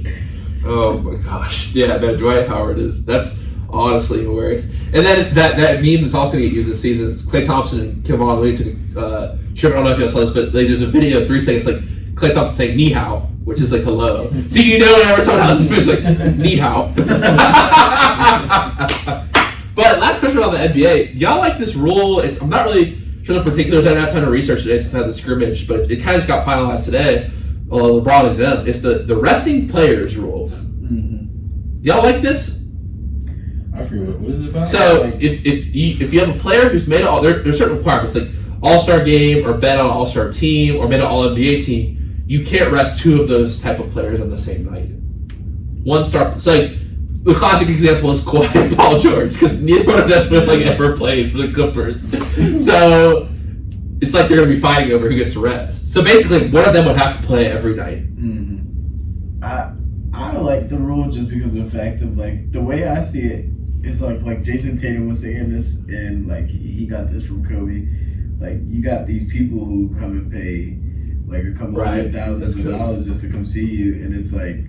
Yeah, no, Dwight Howard that's honestly hilarious. And then that meme that's also going to get used this season is Klay Thompson and Kevon Lee took I don't know if you saw this, but there's a video of 3 seconds like Klay Thompson saying ni hao, which is like hello. So you know whenever someone else is like ni hao. But last question about the NBA. Y'all like this rule? I'm not really sure the particulars. I didn't have time to research today since I had the scrimmage, but it kind of just got finalized today. Well, LeBron is in. It's the resting players rule. Mm-hmm. Y'all like this? I forget what is it about. So if you have a player who's made all there's certain requirements like All-Star game or been on an All-Star team or made an All-NBA team, you can't rest two of those type of players on the same night. One star. So like the classic example is Kawhi and Paul George because neither one of them have ever played for the Clippers. So it's like they're going to be fighting over who gets to rest. So basically, one of them would have to play every night. Mm-hmm. I like the rule just because of the fact of like the way I see it is like Jason Tatum was saying this and like he got this from Kobe. Like you got these people who come and pay like a couple $100,000 just to come see you, and it's like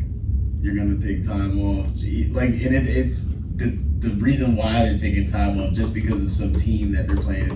you're gonna take time off. Like and it's the reason why they're taking time off just because of some team that they're playing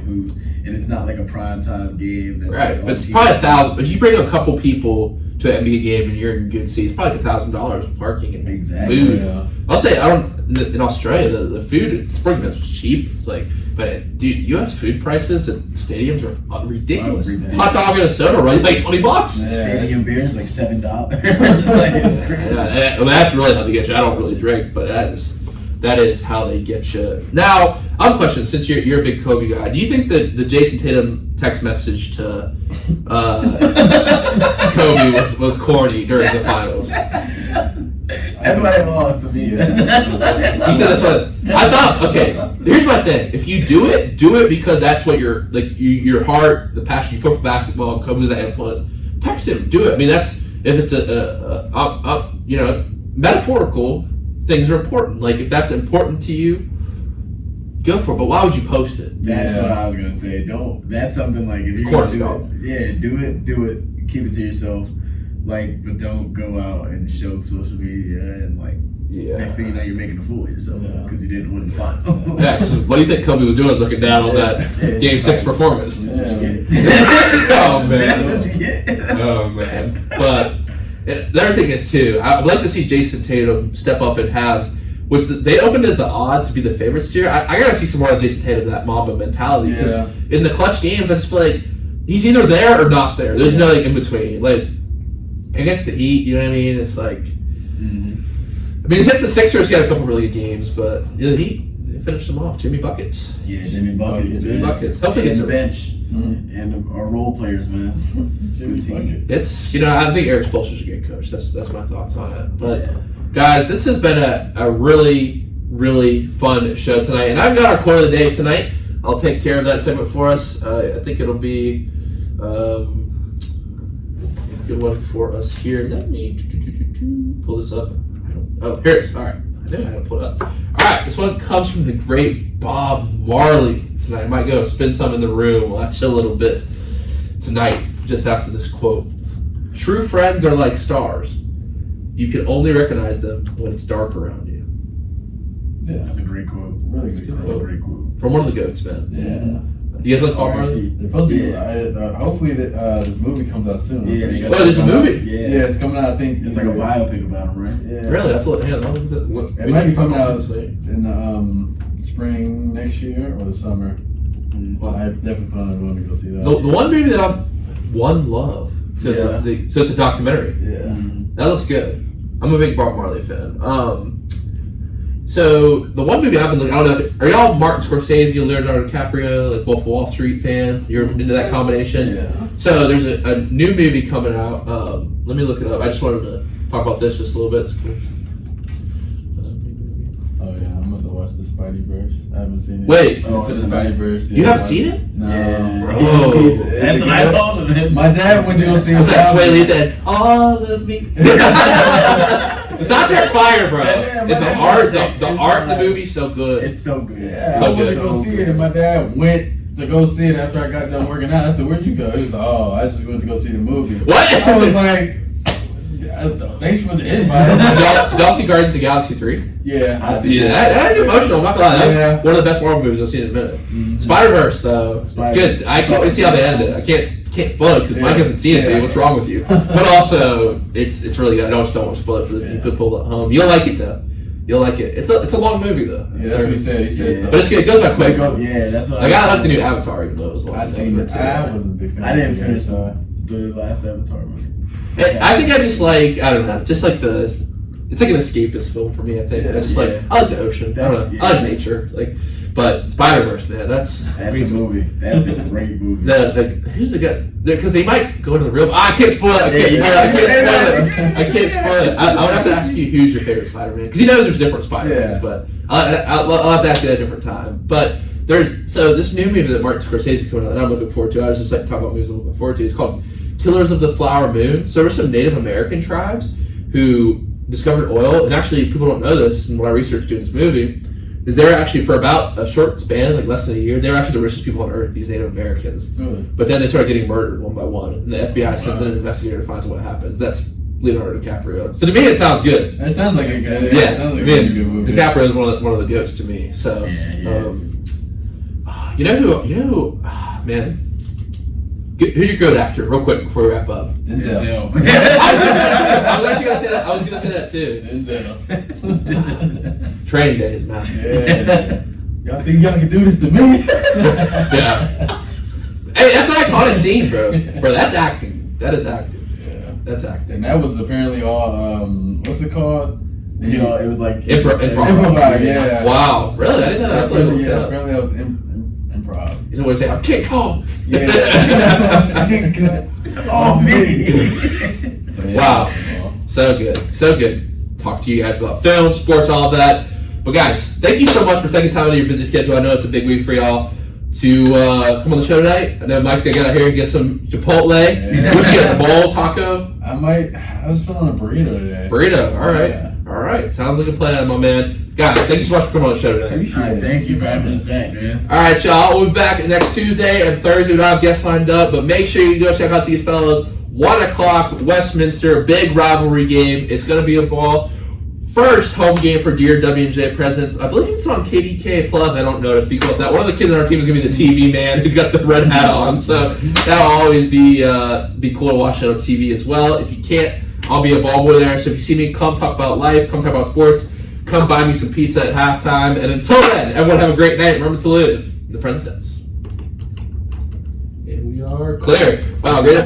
and it's not like a prime time game. That's right, like but it's probably $1,000. If you bring a couple people to an NBA game and you're in good seats, it's probably $1,000 parking and food. Yeah. I'll say in Australia the food at sporting events was cheap. Like, but dude, U.S. food prices at stadiums are ridiculous. Hot dog and a soda run like $20. Yeah. Stadium beer is like $7. It's crazy. Well, that's really how they get you. I don't really drink, but that is how they get you. Now, I have a question. Since you're a big Kobe guy, do you think that the Jason Tatum text message to Kobe was corny during the finals? That's why they lost to me. You said that's what I thought. Okay, here's my thing. If you do it because that's what your heart, the passion you feel for basketball, Kobe's that influence. Text him. Do it. I mean, that's if it's a metaphorical. Things are important. Like if that's important to you, go for it. But why would you post it? That's what I was gonna say. That's something like if you're gonna do it, do it. Keep it to yourself. Like, but don't go out and show social media and like. Yeah. Next thing you know, you're making a fool of yourself because you didn't win the final. Yeah. So what do you think Kobe was doing, looking down on that Game 6 performance? That's what you get. Oh man. That's what you get. Oh man. But the other thing is too, I'd like to see Jason Tatum step up in halves, which they opened as the odds to be the favorites this year. I gotta see some more of Jason Tatum, that Mamba mentality, because in the clutch games, I just feel like he's either there or not there. There's no in between. Like against the Heat, you know what I mean? It's like, I mean, against the Sixers, he had a couple really good games, but the Heat, they finished them off. Jimmy Buckets. Yeah, Jimmy Buckets. Jimmy Buckets. Hopefully, it's a bench and our role players, man. Good team. It's I think Eric Spoelstra's a great coach. That's my thoughts on it. But guys, this has been a really, really fun show tonight, and I've got our quote of the day tonight. I'll take care of that segment for us. I think it'll be a good one for us here. Let me pull this up. Oh, here it is. All right. I knew I had to pull it up. All right. This one comes from the great Bob Marley tonight. I might go spin some in the room. We'll chill a little bit tonight just after this quote. True friends are like stars. You can only recognize them when it's dark around you. Yeah, that's a great quote. Really good quote. That's a great quote. From one of the GOATs, man. Yeah. You guys like Bob Marley? They're supposed to be. Hopefully, this movie comes out soon. Yeah, there's a movie. Yeah, it's coming out. I think it's like a biopic about him, right? Yeah. Really? That's what. It might be coming out in the spring next year or the summer. Well, I definitely plan on going to go see that. The one movie that I'm One Love. So it's a documentary. Yeah. That looks good. I'm a big Bob Marley fan. So the one movie I've been looking, I don't know, are y'all Martin Scorsese, Leonardo DiCaprio, like Wolf of Wall Street fans? You're into that combination? Yeah. So there's a new movie coming out. Let me look it up. I just wanted to talk about this just a little bit. Oh yeah, I'm going to watch the Spideyverse. I haven't seen it. Wait. Into the Spideyverse. You haven't seen it? No. Yeah. Bro. That's what I told him. My dad went to go see it. Was that Sway Lee then? All of me. The soundtrack's fire, bro. And the art in the movie's so good. It's so good. Yeah, so I went to go see it, and my dad went to go see it after I got done working out. I said, "Where'd you go?" He was like, "Oh, I just went to go see the movie." What? I was like, "Thanks for the invite." Did y'all see Guardians of the Galaxy 3? Yeah, I see that. That emotional. I'm not gonna lie. That's one of the best Marvel movies I've seen in a minute. Mm-hmm. Spider-Verse, though, it's good. I can't wait to see how they end it. I can't spoil it because Mike hasn't seen it. What's wrong with you? But also, it's really good. I don't want to spoil it for the people at home. You'll like it though. You'll like it. It's a long movie though. Yeah, that's what he said. He said, but it's good. It goes by quick. Yeah, that's what I like the new Avatar, even though it was long. I seen it. I wasn't a big fan. I didn't finish the last Avatar movie. I think I just like, I don't know, just like it's like an escapist film for me. I think I just like the ocean. I don't know. I like nature. But Spider-Verse, man, that's a movie. That's a great movie. Who's the guy? Because they might go to the real. I can't spoil it. I can't spoil it. I would have to ask you who's your favorite Spider-Man, because he knows there's different Spider-Mans, but I'll have to ask you at a different time. But this new movie that Martin Scorsese is coming out, and I'm looking forward to. I was just talking about movies I'm looking forward to. It's called Killers of the Flower Moon. So there were some Native American tribes who discovered oil, and actually people don't know this, and what I researched doing this movie is they're actually, for about a short span, like less than a year, they were actually the richest people on earth, these Native Americans. Really? But then they started getting murdered one by one, and the FBI sends in an investigator to find out what happens. That's Leonardo DiCaprio. So to me, it sounds good. That sounds like a good, sounds like a good movie. DiCaprio is one of the goats to me. So, you know who, man. Who's your goat actor, real quick, before we wrap up? Denzel. I was actually gonna say that. I was gonna say that too. Denzel. Training Days, man. Yeah. Y'all think y'all can do this to me? Yeah. Hey, that's an iconic scene, bro. Bro, that's acting. That is acting. Yeah. That's acting. And that was apparently all, what's it called? It was like improv. Yeah. Wow. Really? I didn't know that. Apparently that was improv. He's always saying, I'm King Kong. Yeah. Oh, me. Wow. So good. So good. Talk to you guys about film, sports, all of that. But guys, thank you so much for taking time out of your busy schedule. I know it's a big week for y'all to come on the show tonight. I know Mike's going to get out here and get some Chipotle. Yeah. What'd you get, a bowl, taco? I was feeling a burrito today. Burrito, all right. Yeah. All right. Sounds like a plan, my man. Guys, thank you so much for coming on the show today. All right, thank you for having us back, man. All right, y'all. We'll be back next Tuesday and Thursday. We don't have guests lined up, but make sure you go check out these fellows. 1 o'clock, Westminster, big rivalry game. It's going to be a ball. First home game for Dear W&J Presidents. I believe it's on KDK Plus. I don't know to speak about that. One of the kids on our team is going to be the TV man who's got the red hat on, so that'll always be cool to watch it on TV as well. If you can't, I'll be a ball boy there. So if you see me, come talk about life, come talk about sports, come buy me some pizza at halftime. And until then, everyone have a great night. Remember to live in the present tense. And we are clear. Wow, great.